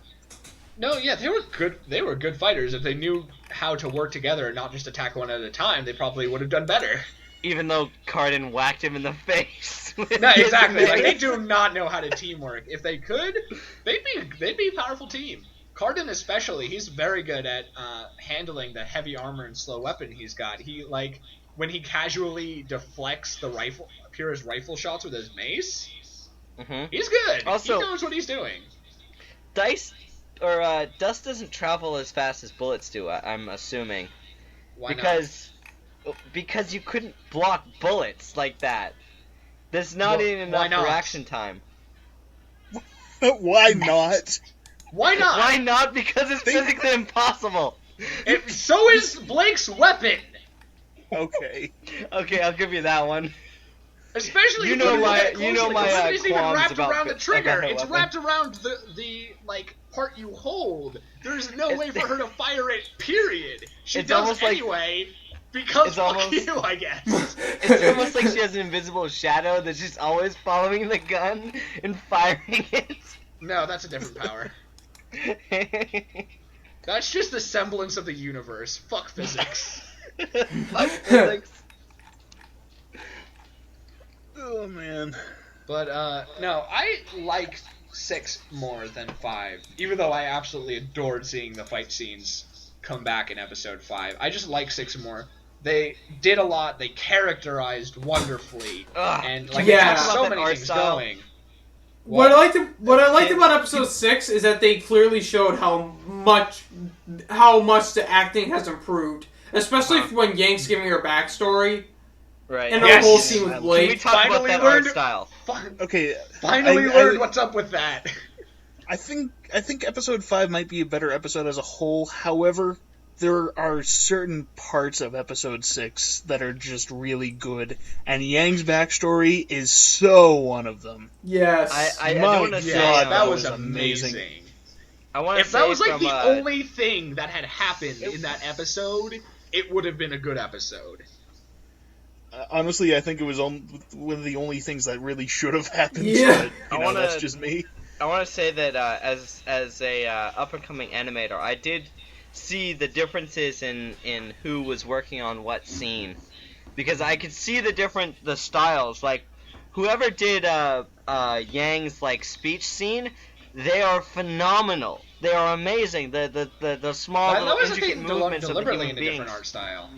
no, yeah, they were good. They were good fighters. If they knew how to work together and not just attack one at a time, they probably would have done better. Even though Cardin whacked him in the face. with No, his exactly. Like, they mace. do not know how to teamwork. If they could, they'd be a powerful team. Cardin especially, he's very good at handling the heavy armor and slow weapon he's got. He when he casually deflects the Pyrrha's rifle shots with his mace. Mhm. He's good. Also- he knows what he's doing. Dust doesn't travel as fast as bullets do. I'm assuming Why because you couldn't block bullets like that. There's not Well, even why enough not? reaction time. Why not? Why not? Why not? Because it's physically impossible. So is Blake's weapon. Okay. Okay, I'll give you that one. Especially You if know look my- at it you know closely, my, the weapon isn't even qualms wrapped about around the the- trigger. about her It's weapon. wrapped around the like part you hold. There's no way for her to fire it. Period. She It's does almost like- anyway. Because it's fuck almost- you, I guess. It's almost like she has an invisible shadow that's just always following the gun and firing it. No, that's a different power. That's just the semblance of the universe. Fuck physics. Fuck physics. Oh man. But no, I like 6 more than 5. Even though I absolutely adored seeing the fight scenes come back in episode 5. I just like 6 more. They did a lot. They characterized wonderfully, Ugh. and like Yeah. they had Talk so about many that art things style. going. What I liked about episode 6 is that they clearly showed how much the acting has improved, especially when Yang's giving her backstory Right. and Yes. the whole scene with Can we Blake. talk about Finally that learned- art style? Okay. Finally I- learned I- what's up with that. I think episode 5 might be a better episode as a whole. However, there are certain parts of episode 6 that are just really good, and Yang's backstory is so one of them. Yes. I My want to God, say Yeah, that was was amazing. amazing. I want to If say that was like from, the only thing that had happened in that episode, it would have been a good episode. Honestly, I think it was one of the only things that really should have happened. Yeah. But, I wanna- that's just me. I want to say that as a up and coming animator, I did see the differences in who was working on what scene, because I could see the styles. Like whoever did Yang's like speech scene, they are phenomenal. They are amazing. The small That little was, I intricate think, movements of the deliberately human in a different beings. art style.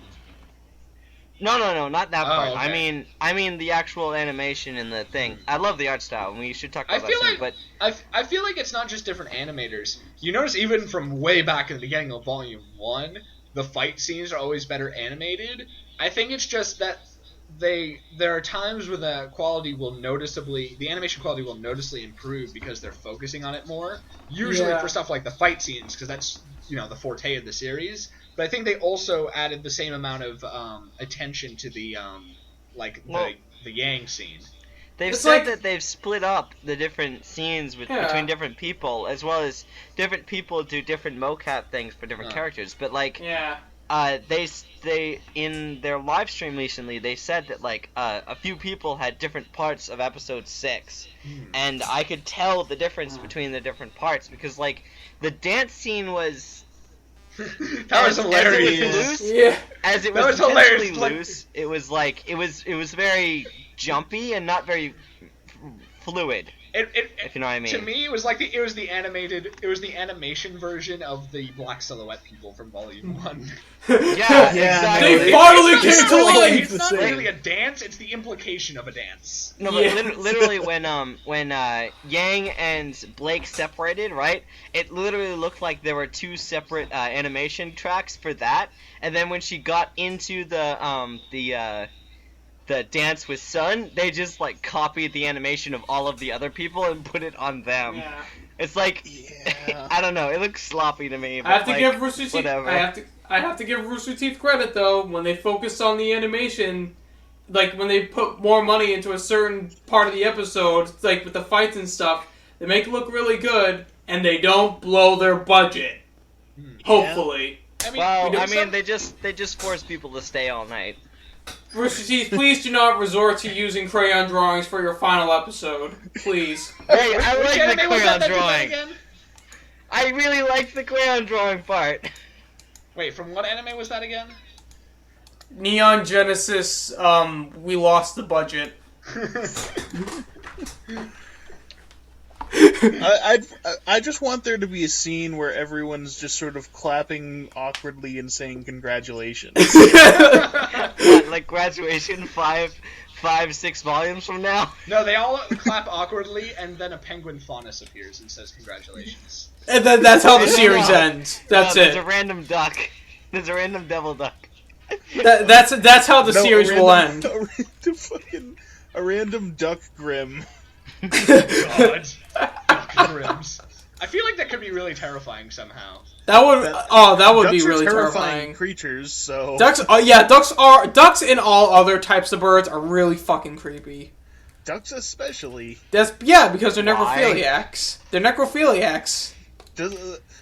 No, not that part. okay. I mean the actual animation and the thing. I love the art style, and we should talk I about feel that soon. like But I feel like it's not just different animators. You notice even from way back in the beginning of Volume 1, the fight scenes are always better animated. I think it's just that there are times where the animation quality will noticeably improve because they're focusing on it more. Usually Yeah. for stuff like the fight scenes, because that's the forte of the series. But I think they also added the same amount of attention to the the Yang scene. they've It's said like- that they've split up the different scenes Yeah. between different people, as well as different people do different mocap things for different characters. But like, Yeah. they in their live stream recently, they said that like a few people had different parts of episode 6, and I could tell the difference between the different parts because like the dance scene was. That was hilarious. As it was loose, Yeah. as it That was was hilarious. potentially loose, it was like it was very jumpy and not very fluid. If you know what I mean. To me, it was like it was the animation version of the black silhouette people from Volume 1. Yeah, Yeah, exactly. They finally It's came not to really- life! It's not The same. really a dance; it's the implication of a dance. No, but Yeah. literally when Yang and Blake separated, right? It literally looked like there were two separate animation tracks for that. And then when she got into the dance with Sun, they just like copied the animation of all of the other people and put it on them. Yeah. It's like Yeah. I don't know. It looks sloppy to me. But I have to like, give Rooster Teeth. whatever. I have to give Rooster Teeth credit though. When they focused on the animation, like when they put more money into a certain part of the episode, like with the fights and stuff, they make it look really good, and they don't blow their budget. Hopefully, I mean, Well, we I did mean, some- they just force people to stay all night. Rooster Teeth, please do not resort to using crayon drawings for your final episode, please. Hey, I Which like the anime was crayon that did that drawing. again? I really liked the crayon drawing part. Wait, from what anime was that again? Neon Genesis, we lost the budget. I just want there to be a scene where everyone's just sort of clapping awkwardly and saying congratulations. What, like graduation 6 volumes from now? No, they all clap awkwardly, and then a penguin faunus appears and says congratulations. And then that's how the series ends. That's There's it. a random duck. There's a random devil duck. That's how the series will end. The fucking A random duck grim. God. Grims. I feel like that could be really terrifying somehow. That would be Ducks are really terrifying creatures, so... Ducks and all other types of birds are really fucking creepy. Ducks especially. Because they're necrophiliacs. They're necrophiliacs.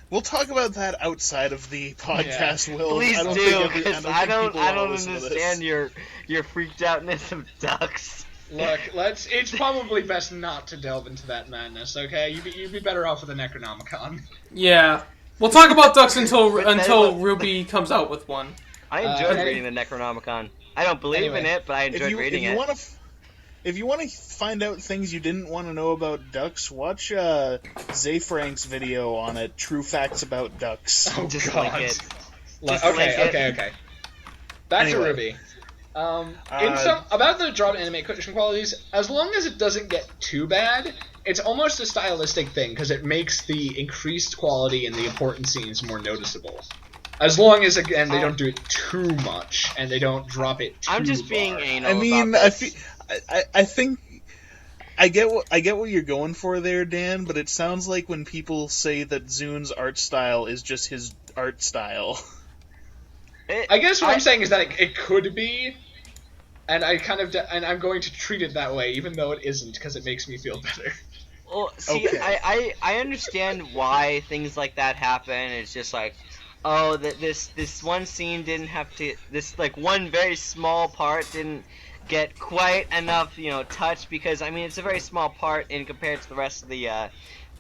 We'll talk about that outside of the podcast, Will. Please I don't do, think because I don't understand your freaked outness of ducks. Look, it's probably best not to delve into that madness, okay? You'd be better off with a Necronomicon. Yeah. We'll talk about ducks until RWBY comes out with one. I enjoyed reading the Necronomicon. I don't believe in it, but I enjoyed reading it. If you want to find out things you didn't want to know about ducks, watch Zayfrank's video on it, True Facts About Ducks. Oh, Just God. link it. Okay. Back to RWBY. About the drop animation qualities, as long as it doesn't get too bad, it's almost a stylistic thing, because it makes the increased quality in the important scenes more noticeable. As long as, again, they don't do it too much, and they don't drop it too I'm just far. being anal I mean, about this. I think I get what you're going for there, Dan. But it sounds like when people say that Zun's art style is just his art style. I guess what I'm saying is that it could be, and I'm going to treat it that way, even though it isn't, because it makes me feel better. Well, see, Okay. I understand why things like that happen. It's just like, oh, this one scene didn't have to. This like one very small part didn't get quite enough, touch, because I mean it's a very small part in compared to the rest of the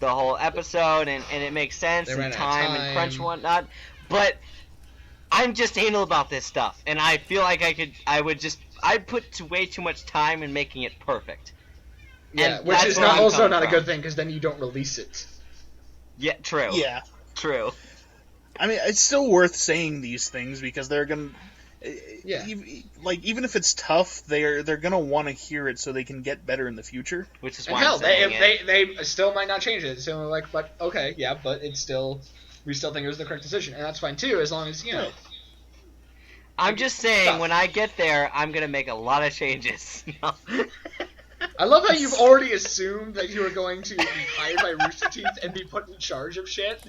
whole episode, and it makes sense and time and crunch and whatnot. But I'm just anal about this stuff, and I feel like I'd put way too much time in making it perfect. Yeah, And which that's is where I'm also coming not a from. good thing, because then you don't release it. Yeah, true. Yeah. True. I mean, it's still worth saying these things because they're gonna. Yeah. Even if it's tough, they're gonna want to hear it so they can get better in the future. Which is And why hell, I'm saying it. they still might not change it. So like, but okay, yeah, but it's still, we still think it was the correct decision, and that's fine too, as long as I'm just saying, Stop. when I get there, I'm gonna make a lot of changes. No. I love how you've already assumed that you are going to be hired by Rooster Teeth and be put in charge of shit.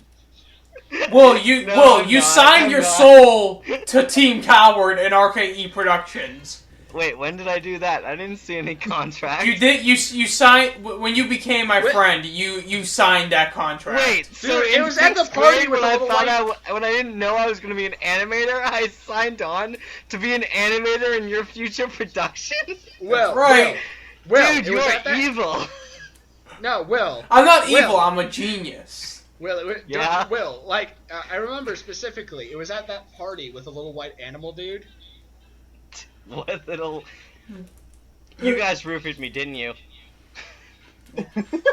You signed your soul to Team Coward and RKE Productions. Wait, when did I do that? I didn't see any contract. You did. You signed when you became my friend. You signed that contract. Wait, so Dude, it in was at the sixth party grade with when I all the thought when I didn't know I was gonna be an animator, I signed on to be an animator in your future production. Well, right. Will, Dude, it was you're at that- evil. No, Will. I'm not Will. evil. I'm a genius. Yeah? Will, like, I remember specifically, it was at that party with a little white animal dude. What little... You guys roofied me, didn't you?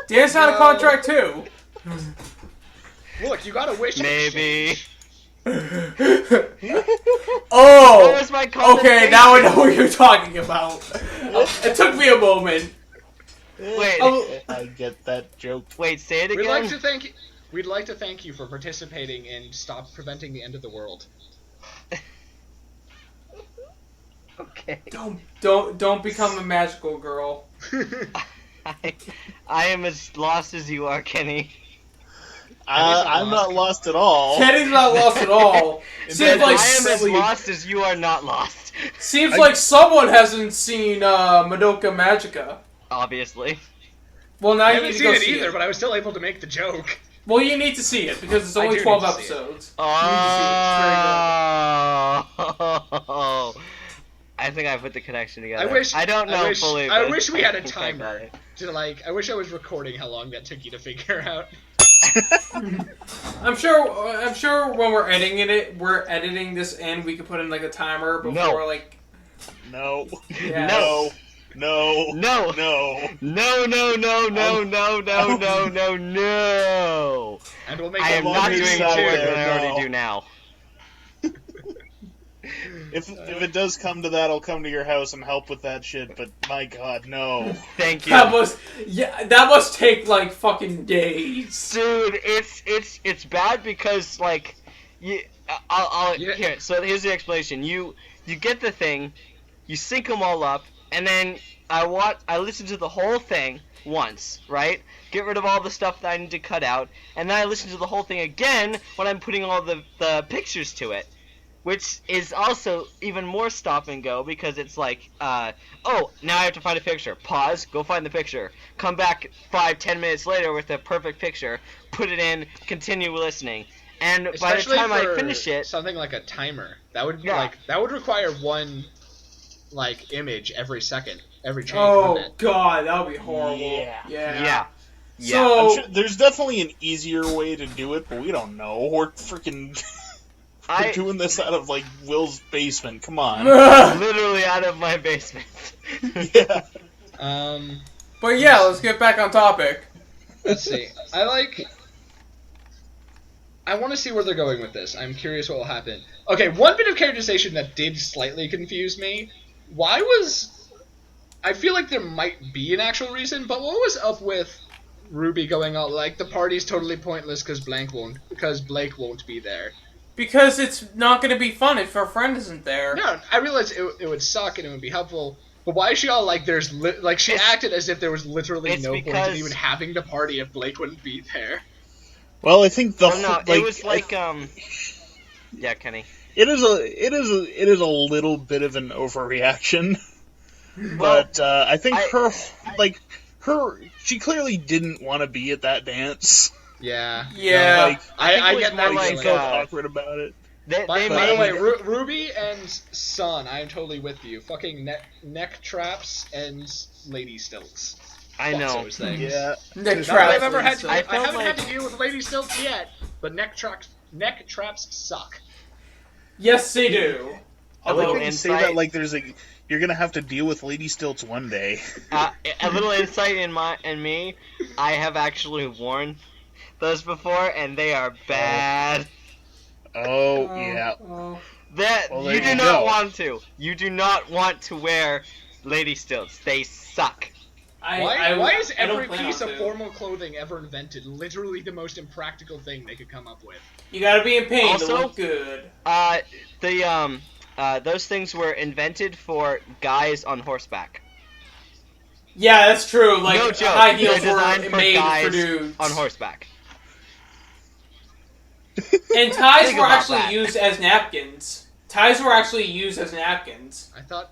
Dan signed a contract too. Look, you got a wish. Maybe. Oh. Where was my compensation? Okay, now I know what you're talking about. It took me a moment. Wait, I get that joke. wait, say it We'd again? like to thank you for participating in Stop Preventing the End of the World. Okay. Don't become a magical girl. I am as lost as you are, Kenny. I'm not lost at all. Kenny's not lost at all. Seems I like am as lost as you are not lost. seems like someone hasn't seen Madoka Magica. Obviously. Well, now I you haven't need to seen go it see either, it. but I was still able to make the joke. Well, you need to see it because it's I only do 12 need to see it. episodes. Oh. You need to see it. It's very good. I think I put the connection together. I don't know fully. I but wish we had a I think I got timer it. to I wish I was recording how long that took you to figure out. I'm sure when we're editing this in, we could put in like a timer before No. like. No. Yeah. No. No. No. No. No, no, no, no, no, no, no, no, no. And we'll make I a am long not doing video more too. work than I No. already do now. If it does come to that, I'll come to your house and help with that shit. But my God, no. Thank you. That must take like fucking days. Dude, it's bad because like I'll Yeah. here. So here's the explanation. You get the thing, you sync them all up, and then I listen to the whole thing once, right? Get rid of all the stuff that I need to cut out, and then I listen to the whole thing again when I'm putting all the pictures to it. Which is also even more stop and go because it's like, oh, now I have to find a picture. Pause, go find the picture. Come back 5-10 minutes later with a perfect picture. Put it in, continue listening. And Especially by the time for I finish it, something like a timer, that would that would require one image every second, every change. Oh God, that would be horrible. yeah. So I'm sure there's definitely an easier way to do it, but we don't know. We're freaking we're doing this out of like Will's basement. Come on. Literally out of my basement. Yeah. But yeah, let's get back on topic. Let's see. I want to see where they're going with this. I'm curious what will happen. Okay, one bit of characterization that did slightly confuse me. I feel like there might be an actual reason, but what was up with Ruby going out like the party's totally pointless because Blake won't be there? Because it's not going to be fun if her friend isn't there. No, I realize it would suck and it would be helpful, but why is she all like she acted as if there was literally no point in even having the party if Blake wouldn't be there. Well, I think it was like yeah, Kenny. It is a little bit of an overreaction, but I think she clearly didn't want to be at that dance. Yeah. Yeah. I get that. She felt awkward about it. By the way, Ruby and Sun, I am totally with you. Fucking neck traps and lady stilts. I know. Those things. Yeah. Neck traps. I haven't had to deal with lady stilts yet, but neck traps suck. Yes, they do. I like when you say that like you're gonna have to deal with lady stilts one day. A little insight in me. I have actually worn those before, and they are bad. Oh yeah. You do not want to. You do not want to wear lady stilts. They suck. Why is every piece of formal clothing ever invented literally the most impractical thing they could come up with? You gotta be in pain to Also, look good. Those things were invented for guys on horseback. Yeah, that's true. Like, no joke. high heels They're designed were for made guys for dudes. on horseback. And ties Think were about actually that. used as napkins. Ties were actually used as napkins. I thought.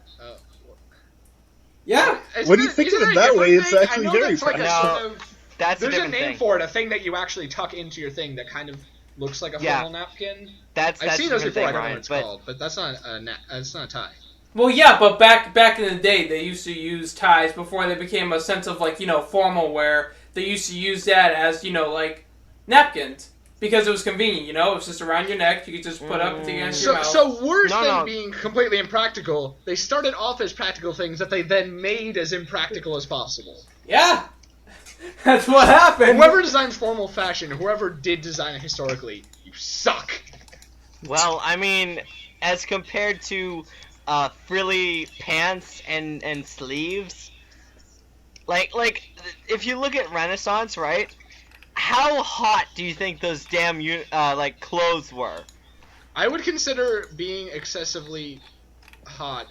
Yeah. When you think of it that way, it's actually very practical. That's There's a a different name thing. for it, a thing that you actually tuck into your thing that kind of looks like a formal napkin. I've seen those before. Thing, I don't know Ryan, what it's called, but that's not a tie. Well, yeah, but back in the day, they used to use ties before they became a sense of, like, formal wear. They used to use that as, like, napkins. Because it was convenient, it was just around your neck, you could just put up against your mouth. So worse than being completely impractical, they started off as practical things that they then made as impractical as possible. Yeah! That's what happened! Whoever designs formal fashion, whoever did design it historically, you suck! Well, I mean, as compared to frilly pants and sleeves, like if you look at Renaissance, right? How hot do you think those damn clothes were? I would consider being excessively hot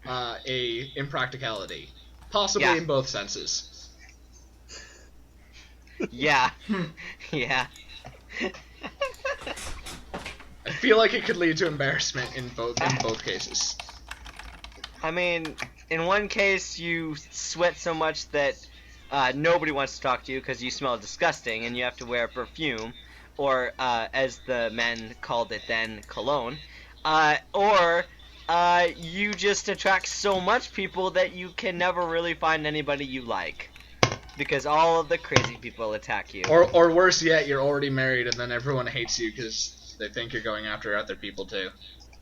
a impracticality, possibly in both senses. Yeah, yeah. I feel like it could lead to embarrassment in both cases. I mean, in one case you sweat so much that nobody wants to talk to you because you smell disgusting and you have to wear perfume, or as the men called it then, cologne, or you just attract so much people that you can never really find anybody you like because all of the crazy people attack you. Or worse yet, you're already married and then everyone hates you because they think you're going after other people too.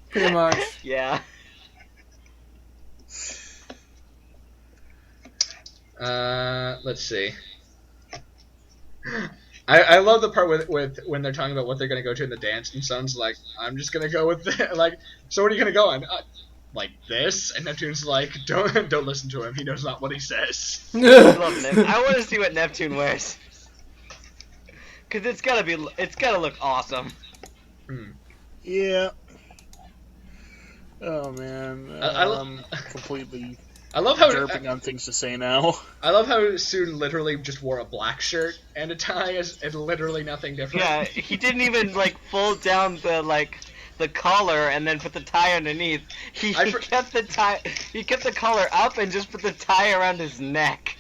Pretty much. Yeah. Let's see. I love the part with when they're talking about what they're gonna go to in the dance, and Sun's like, I'm just gonna go with so what are you gonna go on? Like this? And Neptune's like, don't listen to him. He knows not what he says. I love I want to see what Neptune wears, cause it's gotta look awesome. Yeah. Oh man, completely I love how derping on things to say now. I love how Soon literally just wore a black shirt and a tie and literally nothing different. Yeah, he didn't even like fold down the collar and then put the tie underneath. He kept the tie. He kept the collar up and just put the tie around his neck.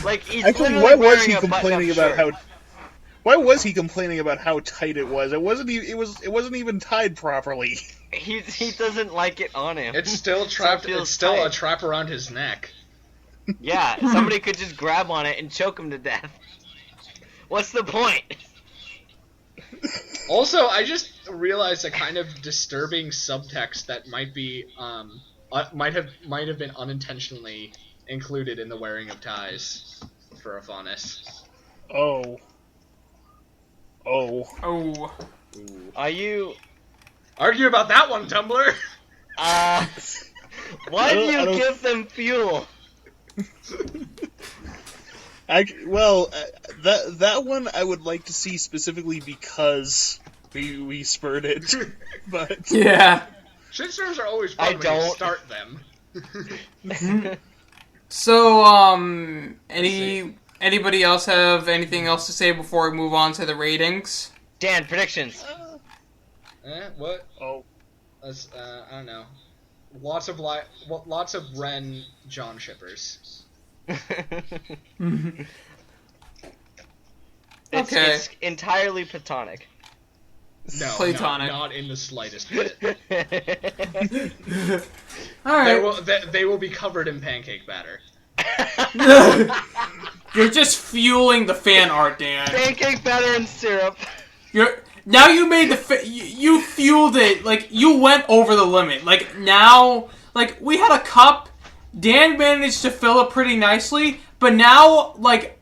Like he's literally why was wearing he a complaining button-up about shirt. how? Why was he complaining about how tight it was? It wasn't. It wasn't even tied properly. He doesn't like it on him. It's still trapped. So it feels It's still tight. a trap around his neck. Yeah, somebody could just grab on it and choke him to death. What's the point? Also, I just realized a kind of disturbing subtext that might have been unintentionally included in the wearing of ties for Afanis. Oh. Oh. Ooh. Are you? Argue about that one, Tumblr. Why do I you don't- give them fuel? That one I would like to see specifically because we spurred it, but Yeah. Shitstorms are always fun when you don't. start them. So, anybody else have anything else to say before we move on to the ratings? Dan, predictions. What? oh, Let's, I don't know. Lots of Ren John shippers. Okay. It's entirely platonic. No, Platonic. not in the slightest bit. Alright. They will be covered in pancake batter. You're just fueling the fan art, Dan. Pancake batter and syrup. Now you made you fueled it, like, you went over the limit. Like, now, like, we had a cup, Dan managed to fill it pretty nicely, but now, like,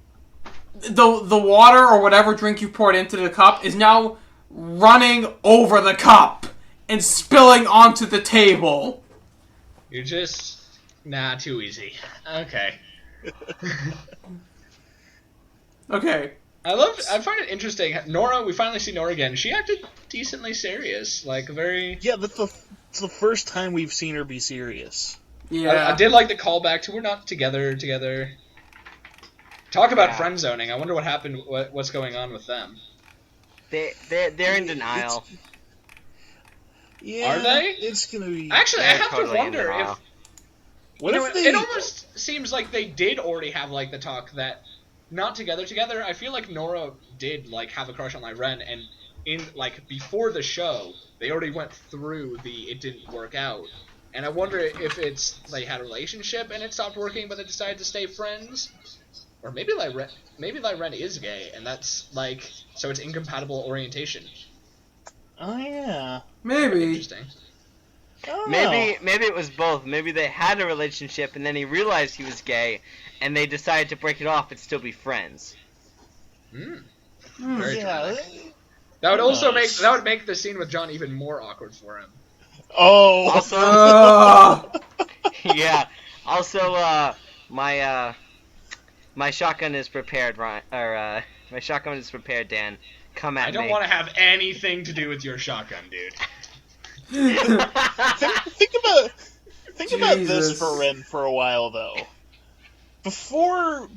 the water or whatever drink you poured into the cup is now running over the cup and spilling onto the table. You're just... Nah, too easy. Okay. Okay. I find it interesting. Nora, we finally see Nora again. She acted decently serious. Like, very... yeah, that's the first time we've seen her be serious. Yeah. I did like the callback to we're not together. Talk about Yeah. friend zoning. I wonder what happened, what's going on with them. They're in denial. Yeah, Are they? It's gonna be. Actually, I They're have totally to in wonder denial. if... What You know, if they? it almost seems like they did already have, like, the talk that not together. I feel like Nora did, like, have a crush on Ren, and in, like, before the show, they already went through it didn't work out. And I wonder if it's they had a relationship and it stopped working, but they decided to stay friends, or maybe Ren is gay, and that's like so it's incompatible orientation. Oh yeah. Maybe. Interesting. I don't Maybe it was both. Maybe they had a relationship and then he realized he was gay, and they decided to break it off and still be friends. Very know. Yeah. dramatic. That would also Nice. make the scene with John even more awkward for him. Oh. Also, Ugh. yeah. Also, my shotgun is prepared, Ryan. Or my shotgun is prepared, Dan. Come at I don't me. want to have anything to do with your shotgun, dude. think about this Jesus. for Ren for a while though. Before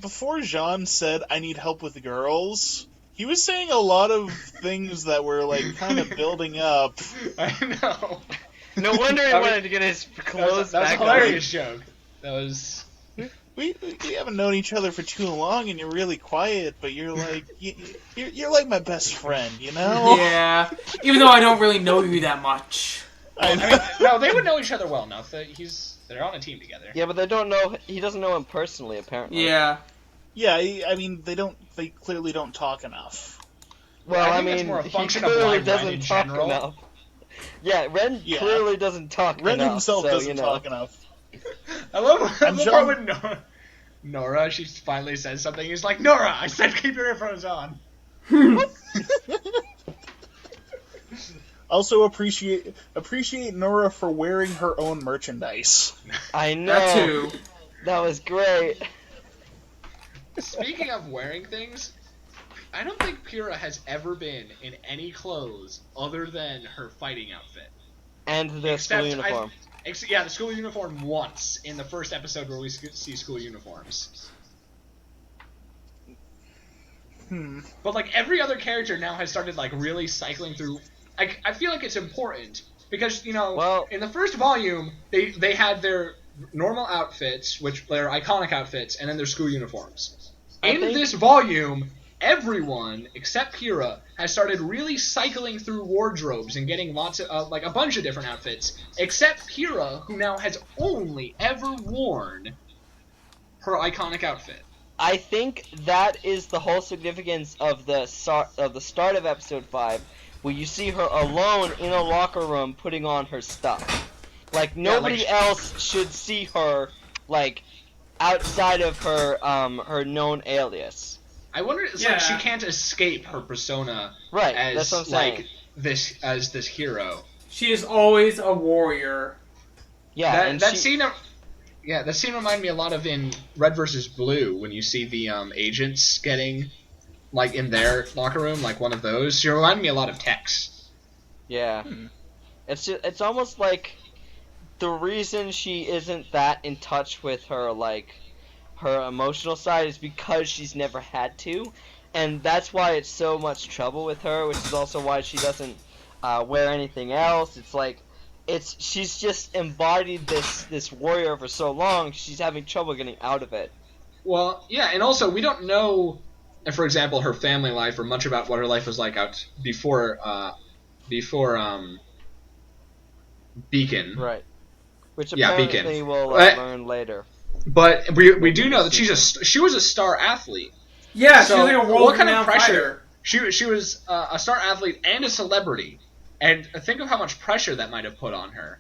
Jean said I need help with girls, he was saying a lot of things that were like kind of building up. I know. No wonder he I mean, wanted to get his clothes That was a back on. hilarious joke. That was... We haven't known each other for too long, and you're really quiet, but you're like you're like my best friend, you know? Yeah. Even though I don't really know you that much. I I mean, no, they would know each other well enough. They're on a team together. Yeah, but they don't know. He doesn't know him personally, apparently. Yeah. Yeah, I mean they clearly don't talk enough. Well, I I, think it's mean, more a he function of clearly why Ren doesn't in talk general. enough. Yeah, Ren Yeah. clearly doesn't talk Ren enough. himself so, doesn't you know. talk enough. I love I'm the John- part with Nora. She finally says something. He's like, Nora, I said keep your earphones on. Also appreciate Nora for wearing her own merchandise. I know. That too. That was great. Speaking of wearing things, I don't think Pyrrha has ever been in any clothes other than her fighting outfit. And the school uniform. Yeah, the school uniform once in the first episode where we see school uniforms. But like every other character now has started like really cycling through. I feel like it's important because in the first volume they had their normal outfits, which they're iconic outfits, and then their school uniforms. This volume, everyone except Kira has started really cycling through wardrobes and getting lots of like a bunch of different outfits, except Kira, who now has only ever worn her iconic outfit. I think that is the whole significance of the start of episode 5, where you see her alone in a locker room putting on her stuff. Like nobody else should see her like outside of her her known alias. I wonder, like she can't escape her persona, right? As that's what I'm saying. this hero. She is always a warrior. Yeah, that scene. Yeah, that scene reminded me a lot of in Red vs. Blue when you see the agents getting like in their locker room, like one of those. She reminded me a lot of Tex. Yeah, it's almost like the reason she isn't that in touch with her her emotional side is because she's never had to, and that's why it's so much trouble with her, which is also why she doesn't wear anything else. It's like she's just embodied this warrior for so long, she's having trouble getting out of it. Well, yeah, and also we don't know, for example, her family life or much about what her life was like out before Beacon. Right. Which apparently Beacon. we'll learn later. But we do know that she was a star athlete. Yeah, so she was like a world-renowned fighter. She was a star athlete and a celebrity. And think of how much pressure that might have put on her.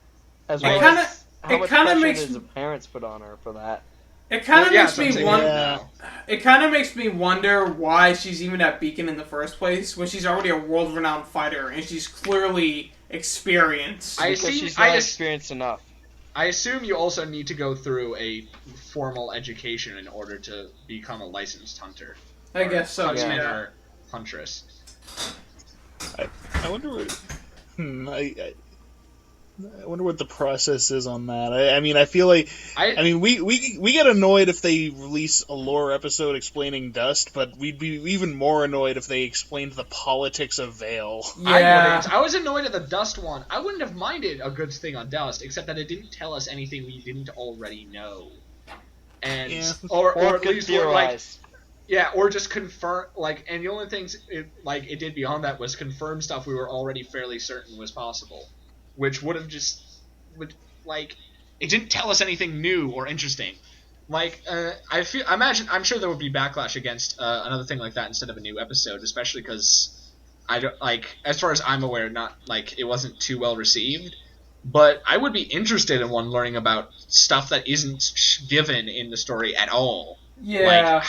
As well as how much pressure makes did the parents put on her for that. It kind of makes me wonder. It kind of makes me wonder why she's even at Beacon in the first place when she's already a world-renowned fighter and she's clearly experienced. She's not experienced enough. I assume you also need to go through a formal education in order to become a licensed hunter. I guess so. Huntsman or huntress. I wonder what. I wonder what the process is on that. I mean, I feel like we get annoyed if they release a lore episode explaining Dust, but we'd be even more annoyed if they explained the politics of Vale. Yeah, I was annoyed at the Dust one. I wouldn't have minded a good thing on Dust, except that it didn't tell us anything we didn't already know, and or at least or just confirm and the only things it did beyond that was confirm stuff we were already fairly certain was possible. Which would have it didn't tell us anything new or interesting. I'm sure there would be backlash against another thing like that instead of a new episode, especially because as far as I'm aware, it wasn't too well received. But I would be interested in one learning about stuff that isn't given in the story at all. Yeah.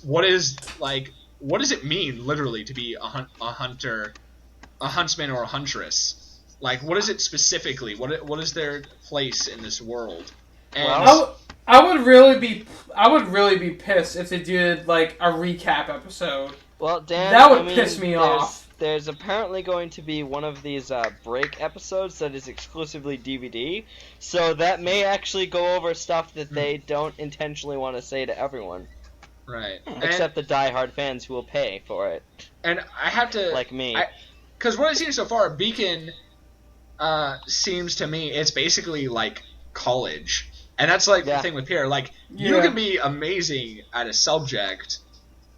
What does it mean literally to be a hunter, a huntsman, or a huntress? What is it specifically? What is their place in this world? And I would really be pissed if they did a recap episode. Well, Dan, that would piss me off. There's apparently going to be one of these break episodes that is exclusively DVD, so that may actually go over stuff that they don't intentionally want to say to everyone. Right. Except the diehard fans who will pay for it. And I have to like me. Because what I've seen so far, Beacon seems to me it's basically like college, and that's the thing with Pierre. You can be amazing at a subject,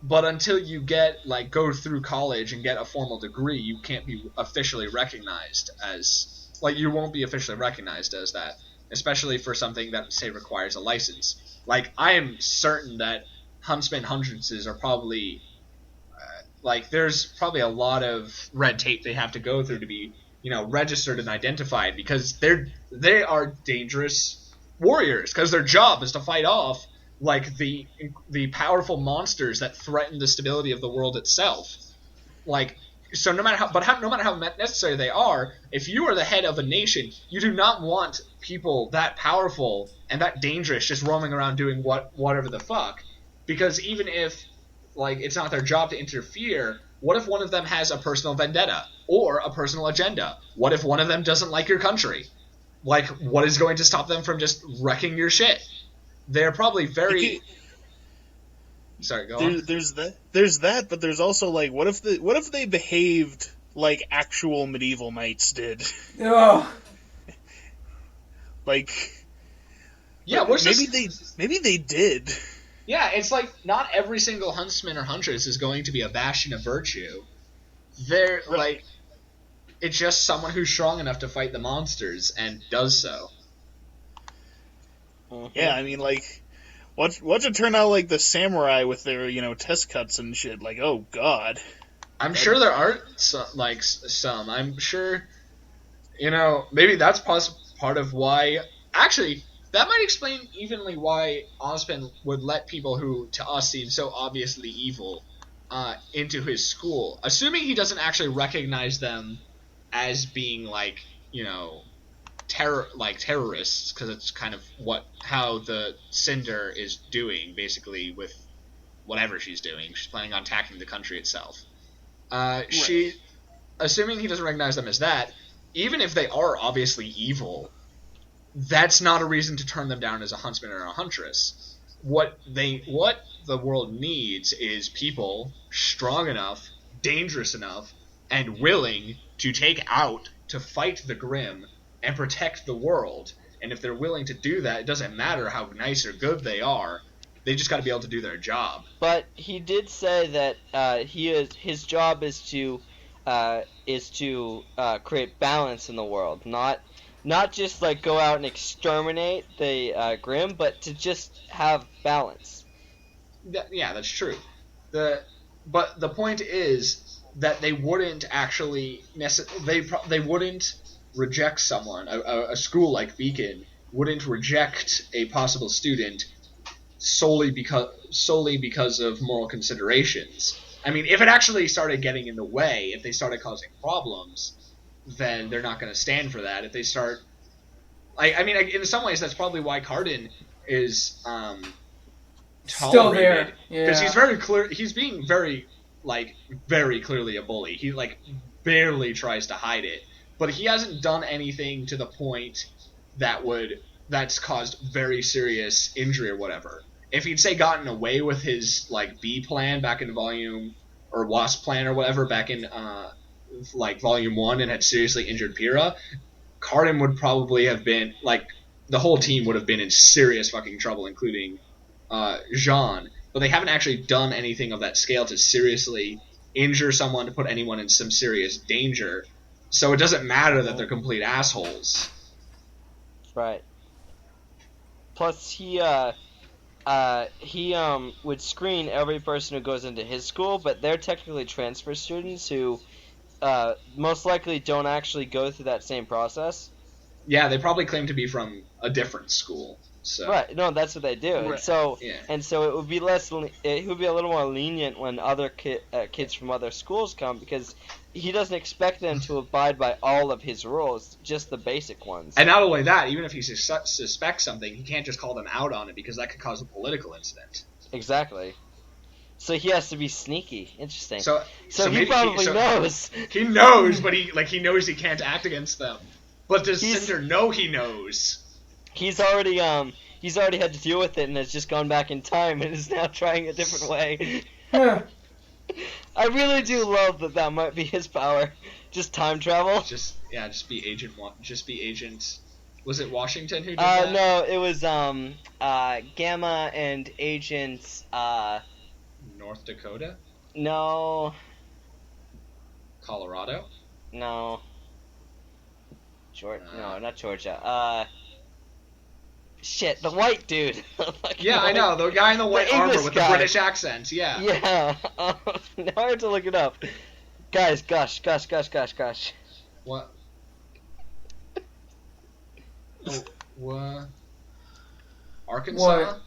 but until you go through college and get a formal degree, you can't be officially recognized as you won't be officially recognized as that, especially for something that say requires a license. I am certain that huntsmen huntresses are probably there's probably a lot of red tape they have to go through to be registered and identified, because they are dangerous warriors, because their job is to fight off the powerful monsters that threaten the stability of the world itself. So no matter how necessary they are, if you are the head of a nation, you do not want people that powerful and that dangerous just roaming around doing whatever the fuck, because even if it's not their job to interfere, what if one of them has a personal vendetta or a personal agenda? What if one of them doesn't like your country? like, what is going to stop them from just wrecking your shit? They're probably very... Sorry, go on. There's that, but there's also, like, what if they behaved like actual medieval knights did? Ugh. Like, Yeah, maybe they did. Yeah, it's like, not every single huntsman or huntress is going to be a bastion of virtue. They're, like, it's just someone who's strong enough to fight the monsters, and does so. Yeah, I mean, like, watch it turn out like the samurai with their, test cuts and shit. Like, oh god. I'm sure there are some. I'm sure, maybe that's part of why. Actually, that might explain evenly why Ozpin would let people who, to us, seem so obviously evil, into his school, assuming he doesn't actually recognize them as being terrorists, because it's kind of how the Cinder is doing, basically, with whatever she's doing. She's planning on attacking the country itself. She, assuming he doesn't recognize them as that, even if they are obviously evil, that's not a reason to turn them down as a huntsman or a huntress. What the world needs is people strong enough, dangerous enough, and willing to fight the Grimm and protect the world. And if they're willing to do that, it doesn't matter how nice or good they are. They just got to be able to do their job. But he did say that his job is to create balance in the world, not just like go out and exterminate the Grimm, but to just have balance. Yeah, that's true. But the point is that they wouldn't actually they wouldn't reject someone. A school like Beacon wouldn't reject a possible student solely because of moral considerations. I mean, if it actually started getting in the way, if they started causing problems, then they're not going to stand for that. If they start, in some ways, that's probably why Cardin is tolerated. Still there, because he's very clear. He's being very clearly a bully. He barely tries to hide it, but he hasn't done anything to the point that's caused very serious injury or whatever. If he'd gotten away with his B plan back in Volume, or Wasp plan or whatever back in Volume 1 and had seriously injured Pyrrha, Cardin would probably have been the whole team would have been in serious fucking trouble, including Jean. But they haven't actually done anything of that scale to seriously injure someone, to put anyone in some serious danger. So it doesn't matter that they're complete assholes. Right. Plus, he would screen every person who goes into his school, but they're technically transfer students who most likely don't actually go through that same process. Yeah, they probably claim to be from a different school. So. Right. No, that's what they do. Right. And so it would be it would be a little more lenient when other kids from other schools come, because he doesn't expect them to abide by all of his rules, just the basic ones. And not only that, even if he suspects something, he can't just call them out on it, because that could cause a political incident. Exactly. So he has to be sneaky. Interesting. So he probably knows. He knows, but he knows he can't act against them. But does Cinder know he knows? He's already had to deal with it and has just gone back in time and is now trying a different way. I really do love that might be his power. Just time travel. Just be Agent. Just be Agent. Was it Washington who did that? No, it was Gamma and Agent. North Dakota. No. Colorado. No. No, not Georgia. Shit, the white dude. Yeah, I know, the guy in the white armor with the British accent. Yeah. Yeah. Now I have to look it up. Guys, gosh. What? Oh, what? Arkansas? What?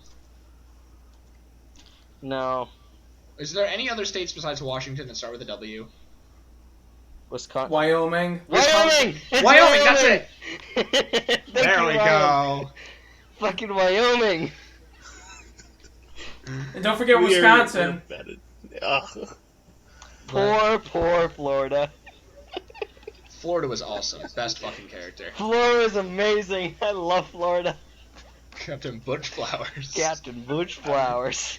No. Is there any other states besides Washington that start with a W? Wisconsin. Wyoming. Wyoming, that's it. There we go. Fucking Wyoming. And don't forget Wisconsin. Poor Florida. Florida was awesome. Best fucking character. Florida is amazing. I love Florida. Captain Butch Flowers. Captain Butch Flowers.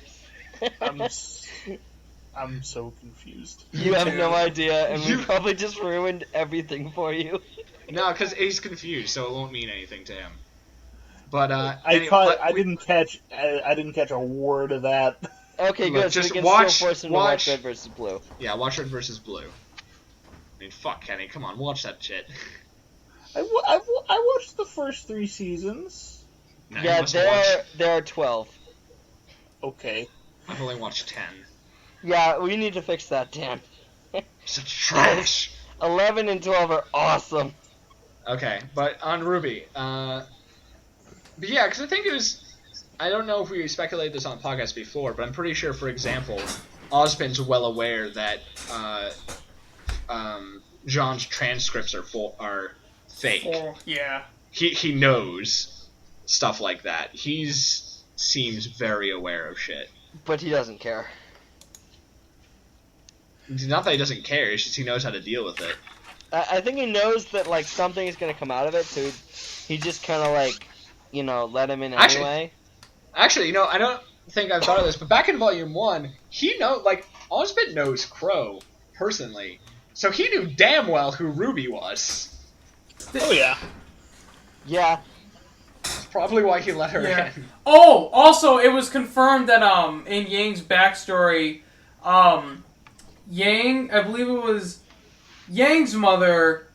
I'm so confused. You have no idea, and You- we probably just ruined everything for you. No, because he's confused, so it won't mean anything to him. But I didn't catch a word of that. Okay, Look, good. So we just can watch- still force him to watch- watch Red versus Blue. Yeah, watch Red versus Blue. I mean, fuck, Kenny, come on, watch that shit. I watched the first 3 seasons. No, you Yeah, must watch- there are 12. Okay. I've only watched 10. Yeah, we need to fix that, Dan. Such trash! 11 and 12 are awesome. Okay, but on RWBY, but yeah, because I think it was, I don't know if we speculated this on the podcast before, but I'm pretty sure, for example, Ozpin's well aware that Jean's transcripts are fake. Yeah. He knows stuff like that. Seems very aware of shit. But he doesn't care. Not that he doesn't care, it's just he knows how to deal with it. I think he knows that, like, something is going to come out of it, so he just kind of, like, you know, let him in anyway. Actually, you know, I don't think I've thought of this, but back in Volume 1, Ozpin knows Crow, personally. So he knew damn well who RWBY was. Oh yeah. Yeah. That's probably why he let her Yeah. in. Oh, also, it was confirmed that in Yang's backstory, Yang, I believe it was Yang's mother,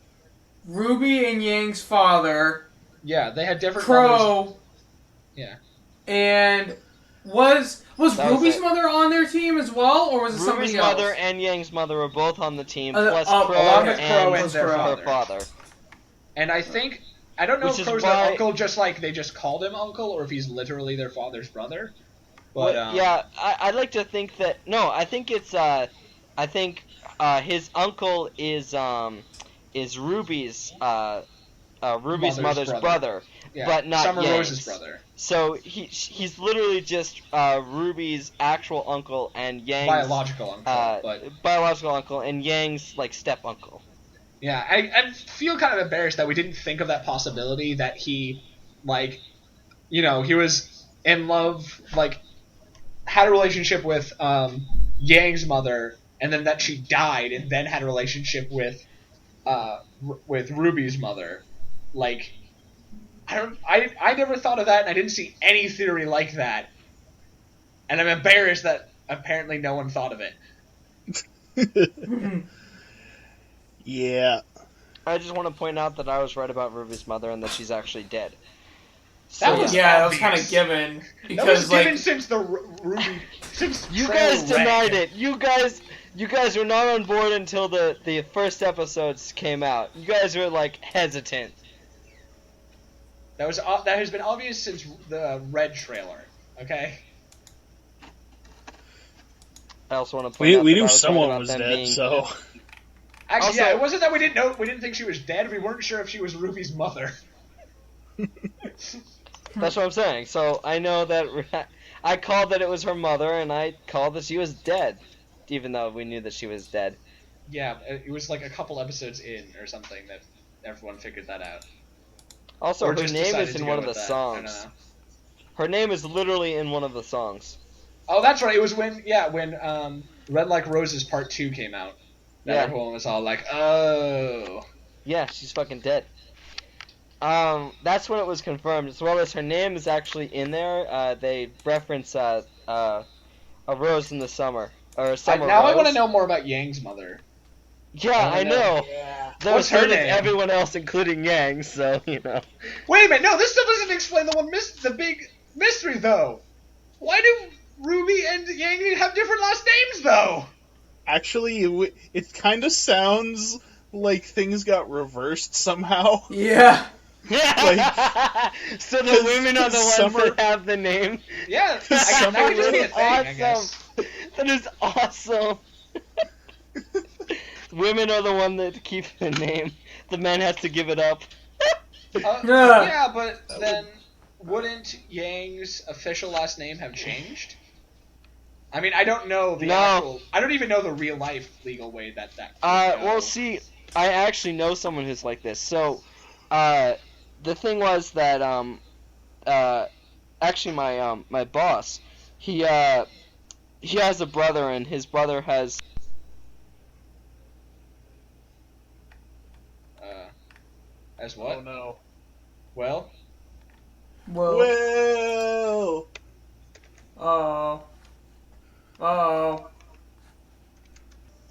RWBY and Yang's father, Yeah, they had different mothers. Crow, Yeah. and was That was RWBY's it. mother on their team as well, or was it RWBY's somebody else? mother and Yang's mother were both on the team, Plus plus Crow, along with Crow and and their her father. father. And I think, I don't know Which if is Crow's why- their uncle just like they just called him uncle, or if he's literally their father's brother. But Yeah, I'd like to think that. No, I think it's. I think his uncle is RWBY's mother's brother, yeah, but not Summer Yang's. Rose's brother. So he's literally just RWBY's actual uncle and Yang's Biological uncle, but biological uncle and Yang's like step uncle. yeah, I feel kind of embarrassed that we didn't think of that possibility that he, like, you know, he was in love, like, had a relationship with Yang's mother, and then that she died, and then had a relationship with RWBY's mother. Like, I never thought of that, and I didn't see any theory like that, and I'm embarrassed that apparently no one thought of it. Yeah. I just want to point out that I was right about RWBY's mother and that she's actually dead. That So, was Yeah, that was kind obvious. of given That was because given like since the RWBY since You Trailer guys Red. denied it. You guys were not on board until the first episodes came out. You guys were like hesitant. That has been obvious since the Red trailer. Okay. I also want to point out We that I knew was right someone about was them dead, being- so Actually, Also- yeah, it wasn't that we didn't think she was dead. We weren't sure if she was Ruby's mother. That's what I'm saying. So I know that I called that it was her mother, and I called that she was dead, even though we knew that she was dead. Yeah, it was like a couple episodes in or something that everyone figured that out. Also, Or her just name decided is to in go one of the with that. I don't songs. know. Her name is literally in one of the songs. Oh, that's right. It was when Red Like Roses Part 2 came out. That Yeah. everyone was all like, oh. Yeah, she's fucking dead. That's when it was confirmed, as well as her name is actually in there. They reference a rose in the summer, or a summer Now rose. I want to know more about Yang's mother. Yeah, I I wanna know. yeah. Though What's so her does name? everyone else, including Yang. So you know. Wait a minute, no, this still doesn't explain the big mystery, though. Why do Ruby and Yang have different last names, though? Actually, it kind of sounds like things got reversed somehow. yeah. So the women are the ones Summer- that have the name. Yeah, Summer that could just be a That's thing, I awesome. guess. That is awesome. Women are the one that keep the name. The man has to give it up. Yeah. Yeah, but then wouldn't Yang's official last name have changed? I mean, I don't know the No. actual. I don't even know the real life legal way that. Well, see, I actually know someone who's like this. So, the thing was that actually my boss, he has a brother, and his brother has As what? Oh no. Well, Well. Oh. Oh.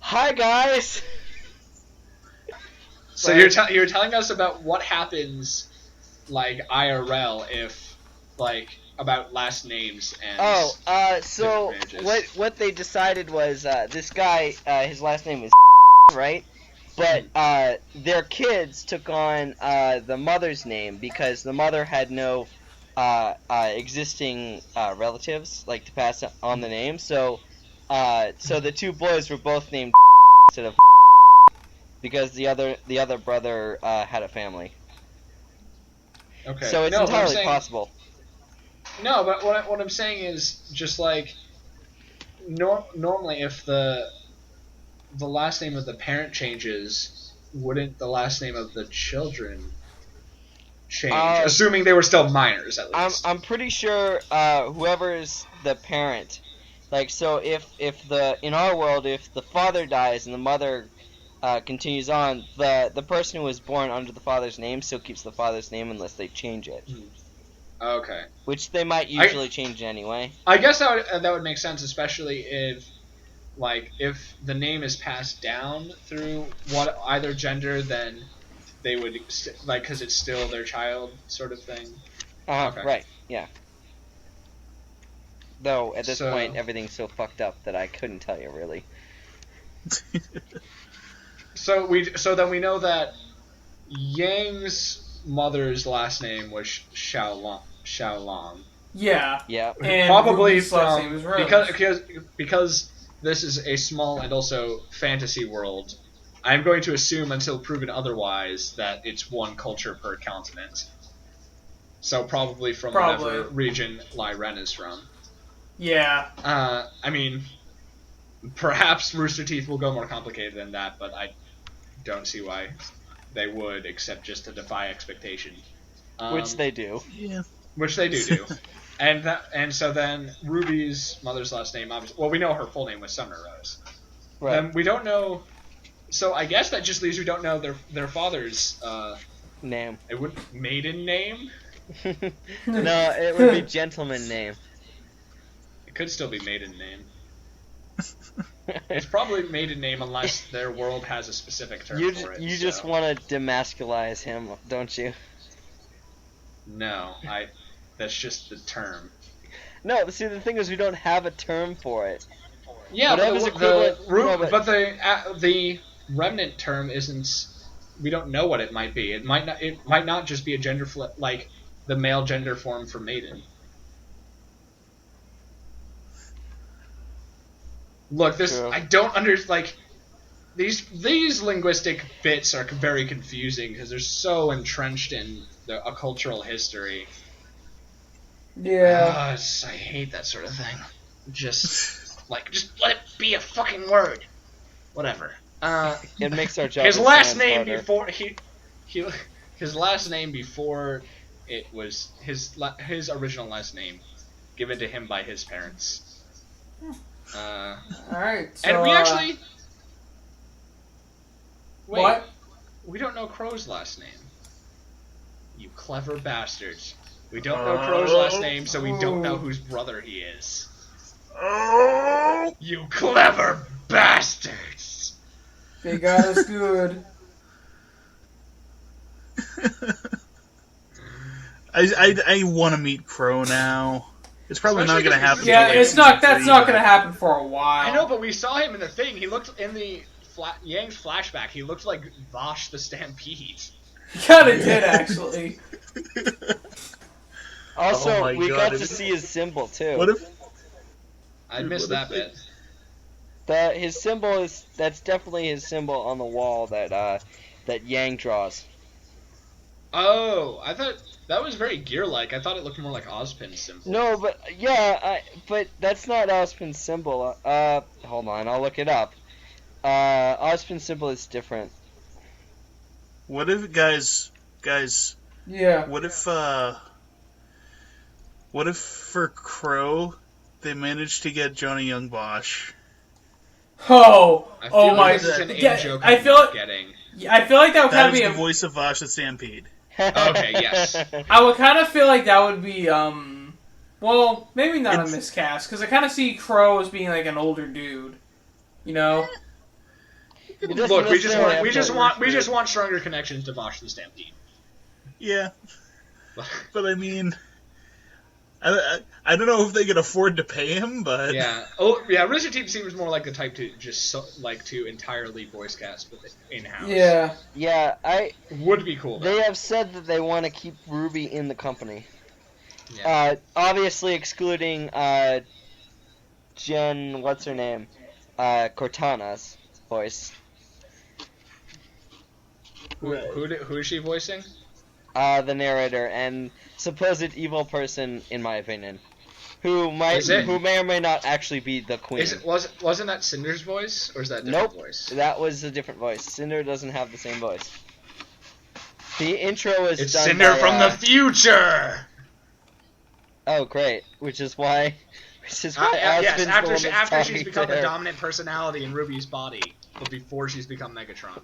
Hi guys. so you're telling us about what happens, like IRL, if like about last names and So marriages. what they decided was this guy, his last name is right, but their kids took on the mother's name because the mother had no existing relatives like to pass on the name. So the two boys were both named instead of because the other brother had a family. Okay. So it's No, but I'm entirely saying possible. no, but what I'm saying is just like normally if the last name of the parent changes, wouldn't the last name of the children change? Assuming they were still minors, at least. I'm pretty sure whoever is the parent, like so if in our world if the father dies and the mother continues on, the person who was born under the father's name still keeps the father's name unless they change it, Okay. which they might usually change anyway. I guess that would make sense, especially if the name is passed down through either gender, then they would because it's still their child, sort of thing. Okay. Right, yeah. Though at this So- point everything's so fucked up that I couldn't tell you really. So then we know that Yang's mother's last name was Xiaolong. Yeah. Yeah. And Probably Ruby's last from name is Rose. because this is a small and also fantasy world. I'm going to assume until proven otherwise that it's one culture per continent. So probably from whatever region Lai Ren is from. Yeah. I mean, perhaps Rooster Teeth will go more complicated than that, but I don't see why they would, except just to defy expectation. Which they do. Yeah. Which they do. And so then Ruby's mother's last name, obviously, well, we know her full name was Summer Rose. Right. We don't know. So I guess that just leaves we don't know their father's Name. maiden name. No, it would be gentleman name. It could still be maiden name. It's probably maiden name unless their world has a specific term for it. You just want to demasculize him, don't you? No, that's just the term. No, see, the thing is, we don't have a term for it. Yeah, Whatever's equivalent. but the remnant term isn't. We don't know what it might be. It might not just be a gender like the male gender form for maiden. Look, True. I don't these linguistic bits are very confusing because they're so entrenched in a cultural history. Yeah. I hate that sort of thing. Just let it be a fucking word. Whatever. It makes our job. His last name harder. before his last name before it was his original last name given to him by his parents. All right. So, And we actually wait. What? We don't know Crow's last name. You clever bastards. We don't know Crow's last name, so we don't know whose brother he is. You clever bastards! They got us good. I want to meet Crow now. It's probably not Especially going to happen. Yeah, until, like, it's not. That's season not 3, going to happen for a while. I know, but we saw him in the thing. He looked in the Yang's flashback. He looked like Vosh the Stampede. He kind of did actually. Also, Oh my we God, got to see his symbol too. What if? I missed that bit. His symbol that's definitely his symbol on the wall that Yang draws. Oh, I thought that was very gear-like. I thought it looked more like Ozpin's symbol. No, but but that's not Ozpin's symbol. Hold on, I'll look it up. Ozpin's symbol is different. What if, guys, Yeah. what if for Crow, they managed to get Johnny Young Bosch? Oh, I feel oh like my! this is an Yeah, in-joke I I'm feel not like getting. I feel like that would kind That of is be the voice of Vash the Stampede. Okay, yes. I would kind of feel like that would be well, maybe not It's- a miscast because I kind of see Crow as being like an older dude, you know. Look, we just want stronger connections to Bosch the Stampede. Yeah, but I mean, I don't know if they could afford to pay him, but Yeah. Oh, yeah. Rooster Teeth seems more like the type to just to entirely voice cast with it in-house. Yeah. Yeah, Would be cool. Though. they have said that they want to keep RWBY in the company. Yeah. Obviously excluding Jen, what's her name? Cortana's voice. Who is she voicing? The narrator and supposed evil person, in my opinion, who may or may not actually be the queen. Wasn't that Cinder's voice, or is that a different voice? That was a different voice. Cinder doesn't have the same voice. The intro is It's done Cinder by, from the future. Oh, great! Which is why Yes, Aspen's the one after that's she's talking become to the her. dominant personality in Ruby's body, but before she's become Megatron.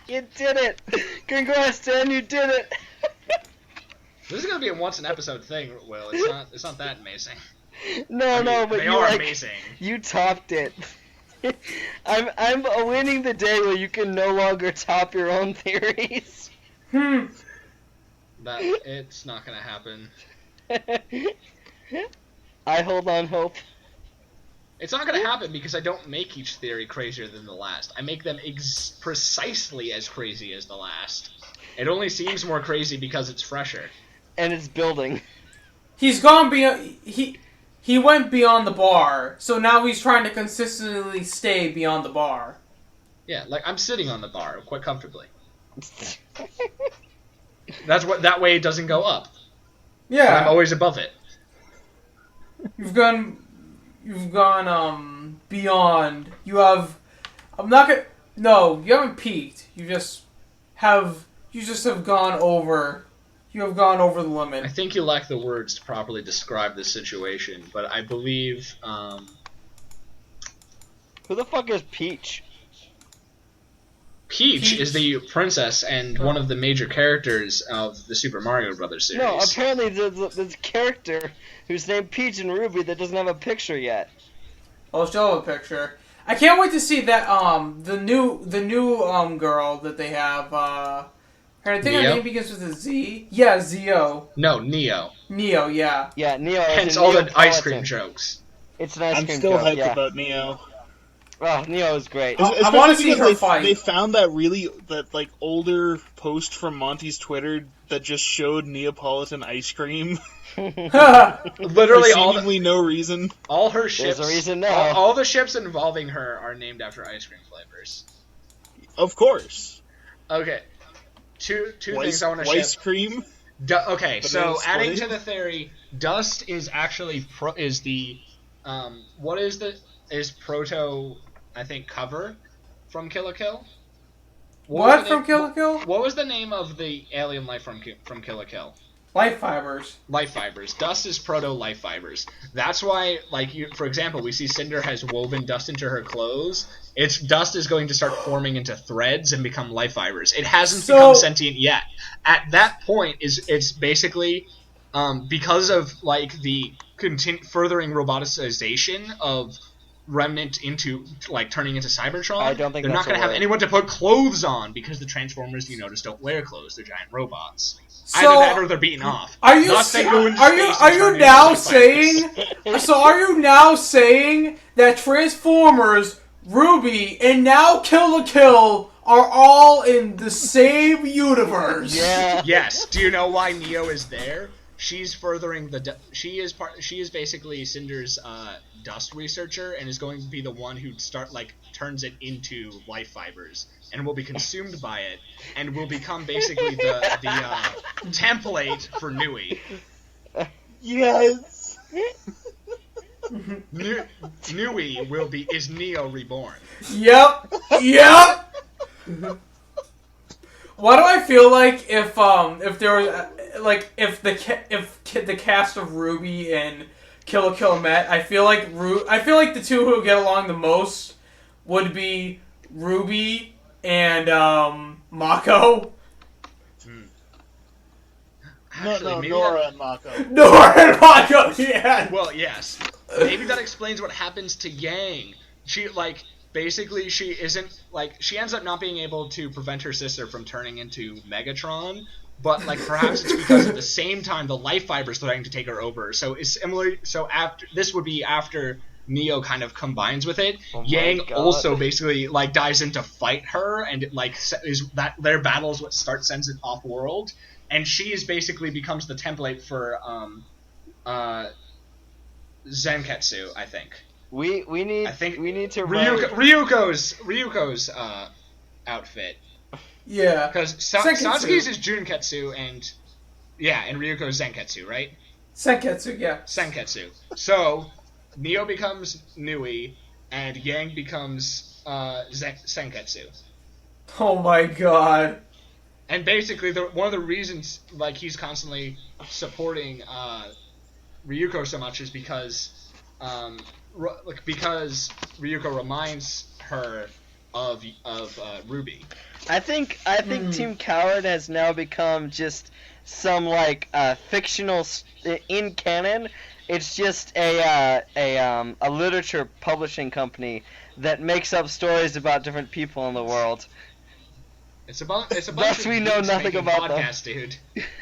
You did it! Congrats, Dan! You did it! This is gonna be a once an episode thing, Will. It's not that amazing. No, but they you are amazing. You topped it. I'm winning the day where you can no longer top your own theories. That it's not gonna happen. I hold on hope. It's not gonna happen because I don't make each theory crazier than the last. I make them precisely as crazy as the last. It only seems more crazy because it's fresher. And it's building. He's gone beyond. He went beyond the bar, so now he's trying to consistently stay beyond the bar. Yeah, like I'm sitting on the bar quite comfortably. That way it doesn't go up. Yeah, I'm always above it. You've gone beyond. You have. I'm not gonna. No, you haven't peaked. You just have gone over. You have gone over the limit. I think you lack the words to properly describe this situation, but I believe. Who the fuck is Peach? Peach is the princess and one of the major characters of the Super Mario Brothers series. No, apparently there's a character who's named Peach in RWBY that doesn't have a picture yet. I'll show a picture. I can't wait to see that the new girl that they have. I think her Neo? name begins with a Z. Yeah, Zio. No, Neo. Neo, yeah. Yeah, Neo. Hence all the ice cream jokes. It's an ice I'm cream still joke, hyped yeah. about Neo. Oh, Neo is great. I want to see Especially her because fight. They found that older post from Monty's Twitter that just showed Neapolitan ice cream. Literally For all seemingly no reason. all her ships. There's a reason now. All the ships involving her are named after ice cream flavors. Of course. Okay, two things I want to Ice ship. cream. Okay, so it's adding funny. to the theory, Dust is actually Proto, I think, cover from Kill la Kill. What from Kill la Kill? What was the name of the alien life from Kill la Kill? Life fibers. Life fibers. Dust is proto life fibers. That's why, for example, we see Cinder has woven dust into her clothes. Dust is going to start forming into threads and become life fibers. It hasn't become sentient yet. At that point, it's basically because of the furthering roboticization of Remnant into turning into Cybertron. I don't think they're not going to have anyone to put clothes on because the Transformers, you notice, don't wear clothes. They're giant robots. Either that or they're beaten off. Are you now saying that Transformers, RWBY, and now Kill la Kill are all in the same universe? Yeah. Yes. Do you know why Neo is there? She's furthering she is basically Cinder's dust researcher and is going to be the one who turns it into life fibers and will be consumed by it and will become basically the template for Nui. Yes. Nui is Neo reborn. Yep. Yep. Why do I feel like if there was if the cast of RWBY and Kill la Kill met, I feel like the two who get along the most would be RWBY and Mako. Actually, Nora and Mako. Nora and Mako, yeah. Well, yes. Maybe that explains what happens to Yang. She basically she ends up not being able to prevent her sister from turning into Megatron. But perhaps it's because at the same time the life fiber is starting to take her over. So it's similar. So this would be after Neo kind of combines with it. Yang also basically dives in to fight her, and is that their battle is what sends it off world, and she basically becomes the template for Zenketsu, I think. We need to Ryuko's outfit. Yeah. Because Satsuki's is Junketsu and Ryuko's Zenketsu, right? Senketsu, yeah. Senketsu. So Neo becomes Nui, and Yang becomes Senketsu. Oh my god. And basically, one of the reasons he's constantly supporting Ryuko so much is because Ryuko reminds her of RWBY. I think Team Coward has now become just some fictional in canon. It's just a literature publishing company that makes up stories about different people in the world. It's a bunch Thus, of we know nothing about podcasts, them. dude.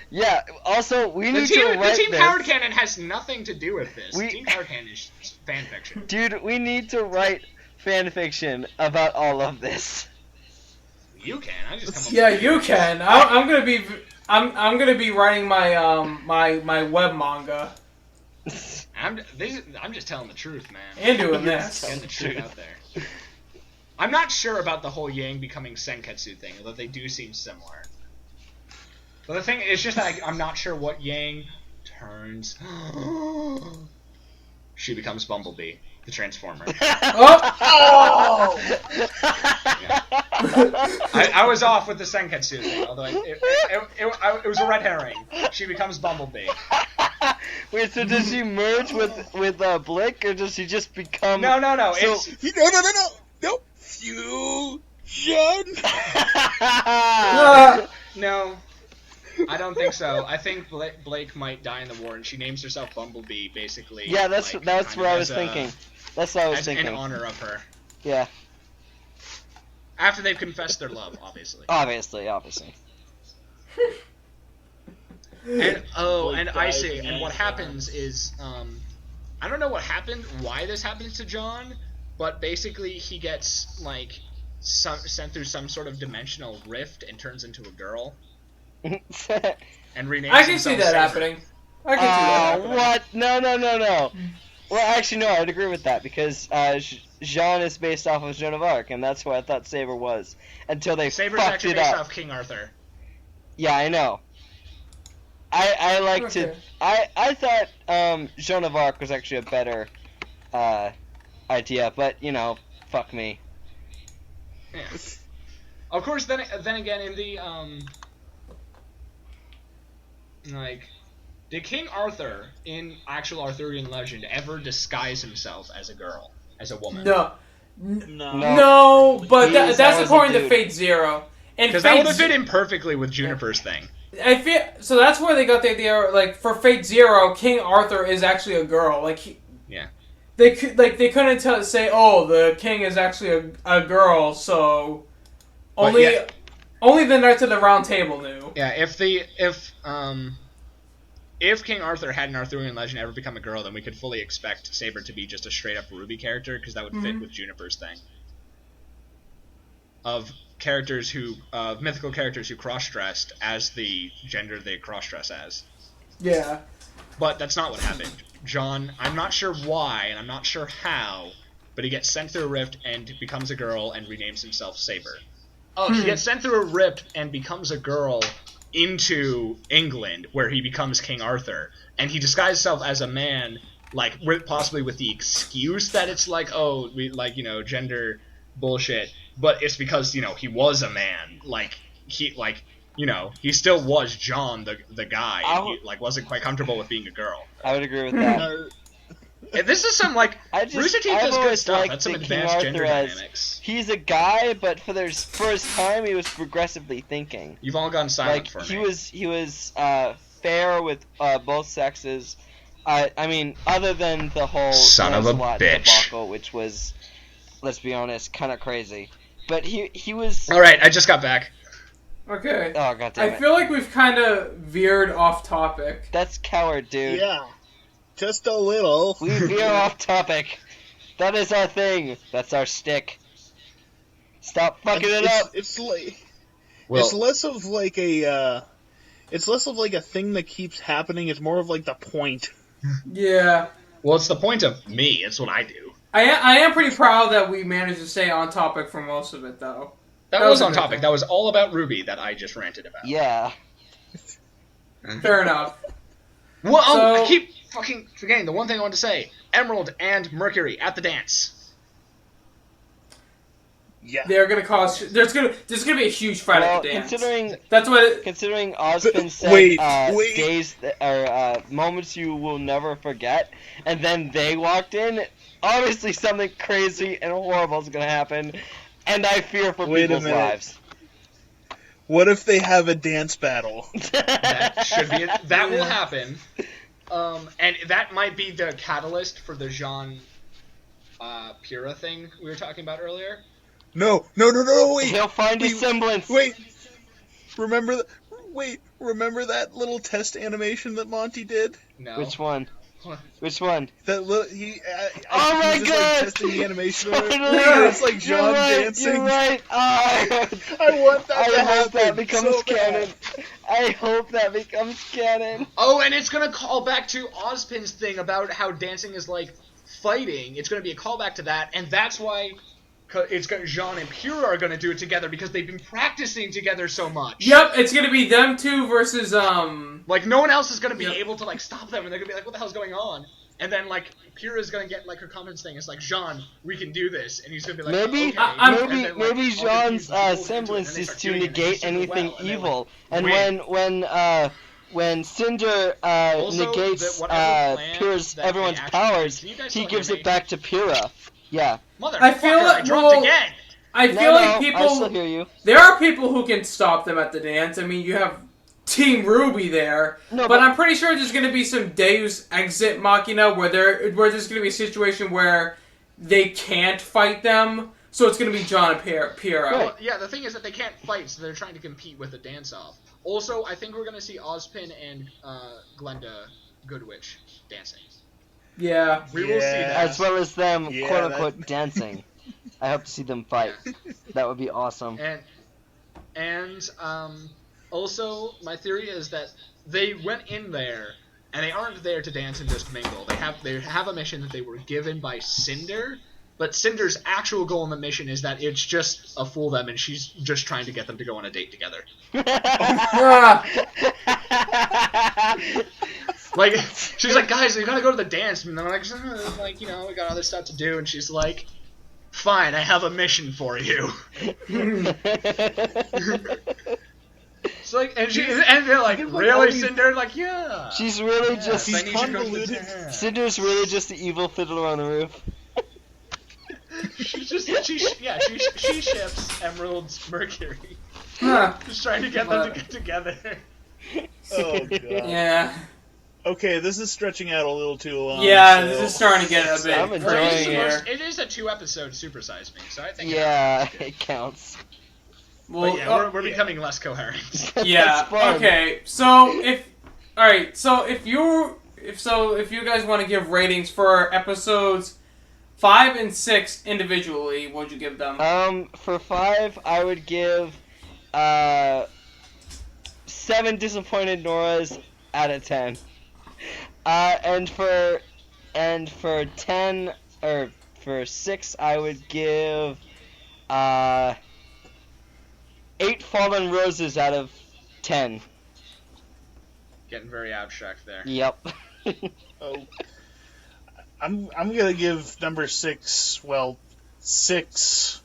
Yeah. Also, we need to write the Team this. Coward canon has nothing to do with this. Team Coward canon is fan fiction. Dude, we need to write fan fiction about all of this. You can. I just come up. Yeah, you can. I'm gonna be writing my my web manga. I'm just telling the truth, man. And doing this. Getting the truth out there. I'm not sure about the whole Yang becoming Senketsu thing, although they do seem similar. But the thing is just that I'm not sure what Yang turns. She becomes Bumblebee, the Transformer. Oh! Yeah. I was off with the Senketsu thing, although it was a red herring. She becomes Bumblebee. Wait, so does she merge with Blick, or does she just become? No. No. Fusion. No, I don't think so. I think Blake might die in the war, and she names herself Bumblebee, basically. Yeah, that's what I was thinking. That's what I was thinking. In honor of her. Yeah. After they've confessed their love, obviously. Obviously. And I see. And what happens is, I don't know what happened, why this happens to John, but basically he gets sent through some sort of dimensional rift and turns into a girl. And renames I can see that himself happening. I can see that happening. What? No. Well, actually, no, I'd agree with that, because Jean is based off of Joan of Arc, and that's who I thought Saber was, until they Saber's fucked actually it based up. off King Arthur. Yeah, I know. I like Okay. I thought Joan of Arc was actually a better idea, but fuck me. Yeah. Of course, then again, in the did King Arthur in actual Arthurian legend ever disguise himself as a girl, as a woman? No. No. No, but that's always a according to dude. Fate Zero. And Because that would have fit in perfectly with Juniper's thing. I feel so. That's where they got the idea. For Fate Zero, King Arthur is actually a girl. Yeah. They couldn't say, oh, the king is actually a girl. So only the Knights of the Round Table knew. Yeah. If King Arthur had an Arthurian legend ever become a girl, then we could fully expect Saber to be just a straight up RWBY character, because that would fit with Juniper's thing. Of mythical characters who cross-dressed as the gender they cross-dress as. Yeah. But that's not what happened. John, I'm not sure why, and I'm not sure how, but he gets sent through a rift and becomes a girl and renames himself Saber. Oh, he gets sent through a rift and becomes a girl into England, where he becomes King Arthur. And he disguises himself as a man possibly with the excuse that it's like, oh, we gender bullshit, but it's because he was a man, he still was John the guy, and he wasn't quite comfortable with being a girl. I would agree with that. And this is some Rooster Teeth does good stuff. That's some advanced gender dynamics. He's a guy, but for his time, he was progressively thinking. You've all gone silent for me. He was fair with both sexes. I mean, other than the whole son of a bitch debacle, which was, let's be honest, kind of crazy. But he was. All right, I just got back. Okay. Oh, God damn it. I feel like we've kind of veered off topic. That's coward, dude. Yeah. Just a little. We veer off topic. That is our thing. That's our stick. Stop fucking it up. It's less of like a thing that keeps happening. It's more of like the point. Yeah. Well, it's the point of me. It's what I do. I am pretty proud that we managed to stay on topic for most of it, though. That was on topic. That was all about RWBY that I just ranted about. Yeah. Fair enough. Well, I keep fucking forgetting the one thing I wanted to say. Emerald and Mercury at the dance. Yeah. They're gonna cause. There's gonna be a huge fight at the dance. Considering Osmond said days or moments you will never forget, and then they walked in, obviously something crazy and horrible is gonna happen, and I fear for people's lives. What if they have a dance battle? That will happen. And that might be the catalyst for the Jean Pura thing we were talking about earlier. No, wait. He'll find a semblance. Wait. Remember that little test animation that Monty did? No. Which one? Which one? That little oh my god! Like, testing the animation. It's like John dancing. You're right. I want that to happen. I hope that becomes so canon. Bad. I hope that becomes canon. Oh, and it's gonna call back to Ozpin's thing about how dancing is like fighting. It's gonna be a callback to that, and that's why Jean and Pura are gonna do it together because they've been practicing together so much. Yep, it's gonna be them two versus Like no one else is gonna be able to like stop them, and they're gonna be like, "What the hell's going on?" And then like Pura's gonna get like her confidence thing. It's like, "Jean, we can do this," and he's gonna be like, maybe okay. maybe Jean's semblance is to negate anything evil, and when Cinder negates Pura's everyone's powers, he gives it back to Pura. Yeah. I feel like again. I feel like people. I still hear you. There are people who can stop them at the dance. I mean, you have Team RWBY there, but I'm pretty sure there's going to be some Deus Exit Machina where there's going to be a situation where they can't fight them, so it's going to be John and Pura. Well, yeah, the thing is that they can't fight, so they're trying to compete with the dance-off. Also, I think we're going to see Ozpin and Glenda Goodwitch dancing. Yeah. We will see that. As well as them, quote-unquote, dancing. I hope to see them fight. That would be awesome. And also, my theory is that they went in there, and they aren't there to dance and just mingle. They have a mission that they were given by Cinder, but Cinder's actual goal in the mission is that it's just a fool them, and she's just trying to get them to go on a date together. Like, she's like, guys, we gotta go to the dance. And they're like, we got other stuff to do. And she's like, fine, I have a mission for you. It's like, and they're like, really, Cinder? Like, yeah. She's really just. She's convoluted. Cinder's really just the evil fiddler on the roof. She ships Emerald's Mercury. Just trying to get them to get together. Oh god. Yeah. Okay, this is stretching out a little too long. Yeah, this is starting to get a bit. I'm enjoying it is a 2-episode Super Size Me, so I think it counts. Well, yeah, we're becoming less coherent. Yeah. Okay. So if you guys want to give ratings for episodes 5 and 6 individually, what would you give them? For 5, I would give 7 disappointed Noras out of 10. And for 10 or for 6, I would give 8 fallen roses out of 10. Getting very abstract there. Yep. I'm gonna give number 6. Well, 6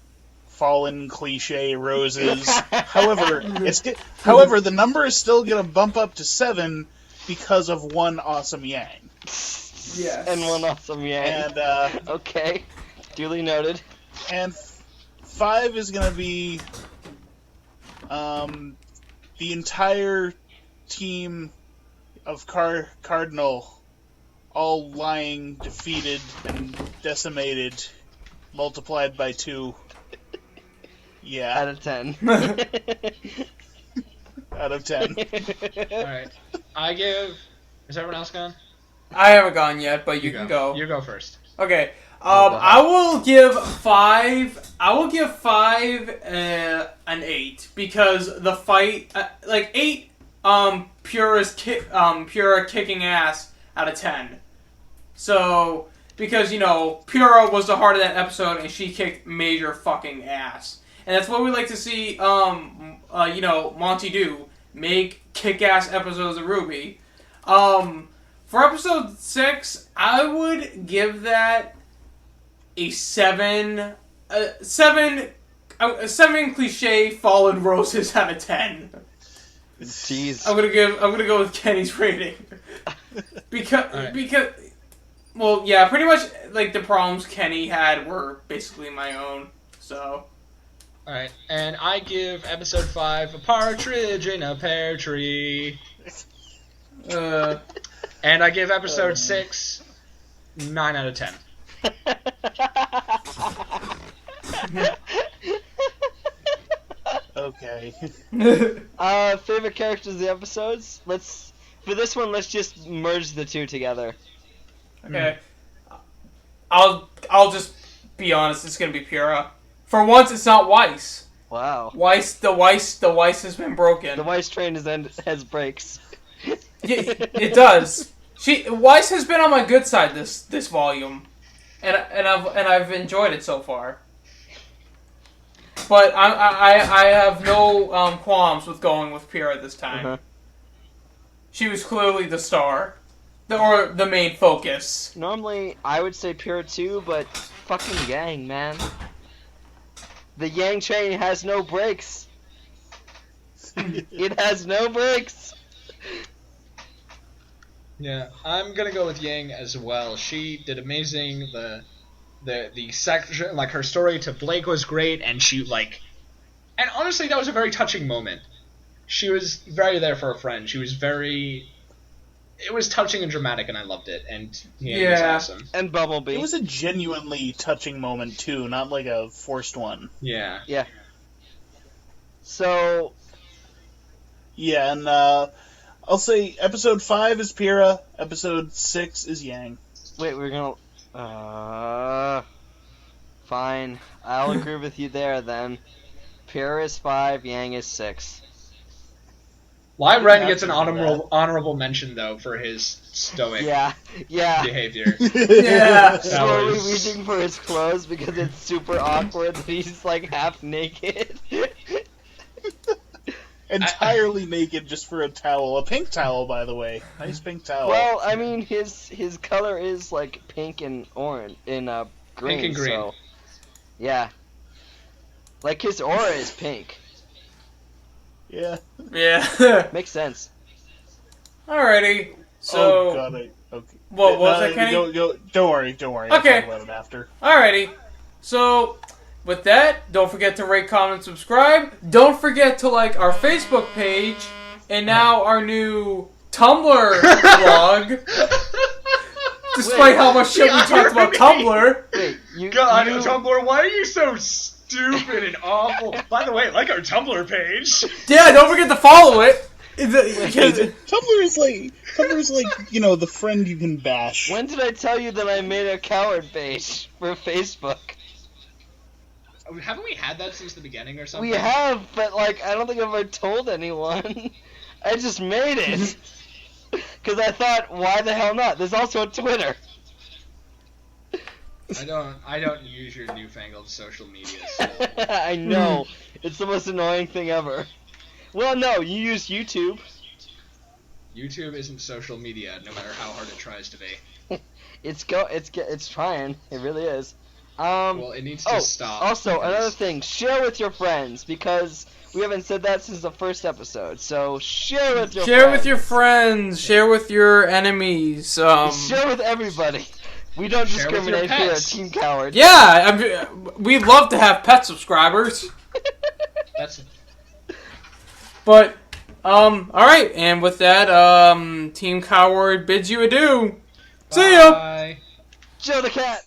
fallen cliche roses. However, the number is still gonna bump up to 7 because of one awesome Yang. Yes. And one awesome Yang. And okay, duly noted. And 5 is gonna be the entire team of Cardinal all lying defeated and decimated, multiplied by 2. Yeah. Out of 10. Out of 10. Alright. I give... Is everyone else gone? I haven't gone yet, but you can go. You go first. Okay. Go I will give 5. I will give 5 an 8 because the fight, 8. Pure kicking ass out of 10. So because Pura was the heart of that episode and she kicked major fucking ass, and that's what we like to see. Monty do, make kick ass episodes of RWBY. For episode 6, I would give that a 7. 7 cliche fallen roses out of 10. Jeez. I'm gonna go with Kenny's rating because well, yeah, pretty much the problems Kenny had were basically my own. So. Alright, and I give episode 5 a partridge in a pear tree. And I give episode 6 9 out of 10. Okay. Favorite characters of the episodes? For this one, let's just merge the two together. Okay. I'll just be honest. It's gonna be Pura. For once, it's not Weiss. Wow. The Weiss has been broken. The Weiss train has brakes. It does. Weiss has been on my good side this volume, and I've enjoyed it so far. But I have no qualms with going with Pura this time. Uh-huh. She was clearly the star, or the main focus. Normally, I would say Pura too, but fucking Yang, man. The Yang train has no brakes. It has no brakes. Yeah, I'm gonna go with Yang as well. She did amazing. The section, her story to Blake was great, and and honestly, that was a very touching moment. She was very there for a friend. It was touching and dramatic, and I loved it. And Yang was awesome. And Bumblebee. It was a genuinely touching moment too, not like a forced one. Yeah. Yeah. So. Yeah, and I'll say episode 5 is Pura, episode 6 is Yang. Wait, we're gonna. Fine. I'll agree with you there then. Pura is 5, Yang is 6. Why Ren gets an honorable mention though for his stoic behavior. Yeah. Slowly reaching for his clothes because it's super awkward that he's half naked. Entirely naked just for a towel. A pink towel, by the way. Nice pink towel. Well, I mean, his color is pink and orange green. Pink and green. So, yeah. His aura is pink. Yeah. Yeah. Makes sense. Alrighty. So. Oh god. Okay. What was that, Kenny? Don't worry. Okay. I'll talk about it after. Alrighty. So. With that, don't forget to rate, comment, and subscribe. Don't forget to like our Facebook page, and now our new Tumblr blog. Despite how much shit we talked about Tumblr. Wait, Tumblr, why are you so stupid and awful? By the way, like our Tumblr page. Yeah, don't forget to follow it. Tumblr is the friend you can bash. When did I tell you that I made a coward page for Facebook? Haven't we had that since the beginning or something? We have, but I don't think I've ever told anyone. I just made it. Because I thought, why the hell not? There's also a Twitter. I don't use your newfangled social media. So. I know. It's the most annoying thing ever. Well, no, you use YouTube. YouTube isn't social media, no matter how hard it tries to be. It's trying. It really is. Well, it needs to stop. Also, because- another thing, share with your friends, because we haven't said that since the first episode. So share with your friends. Share with your friends. Share with your enemies. Share with everybody. We don't Share with your discriminate here at pets. Team Coward. Yeah, we'd love to have pet subscribers. That's But, alright, and with that, Team Coward bids you adieu. See ya! Bye. Joe the Cat.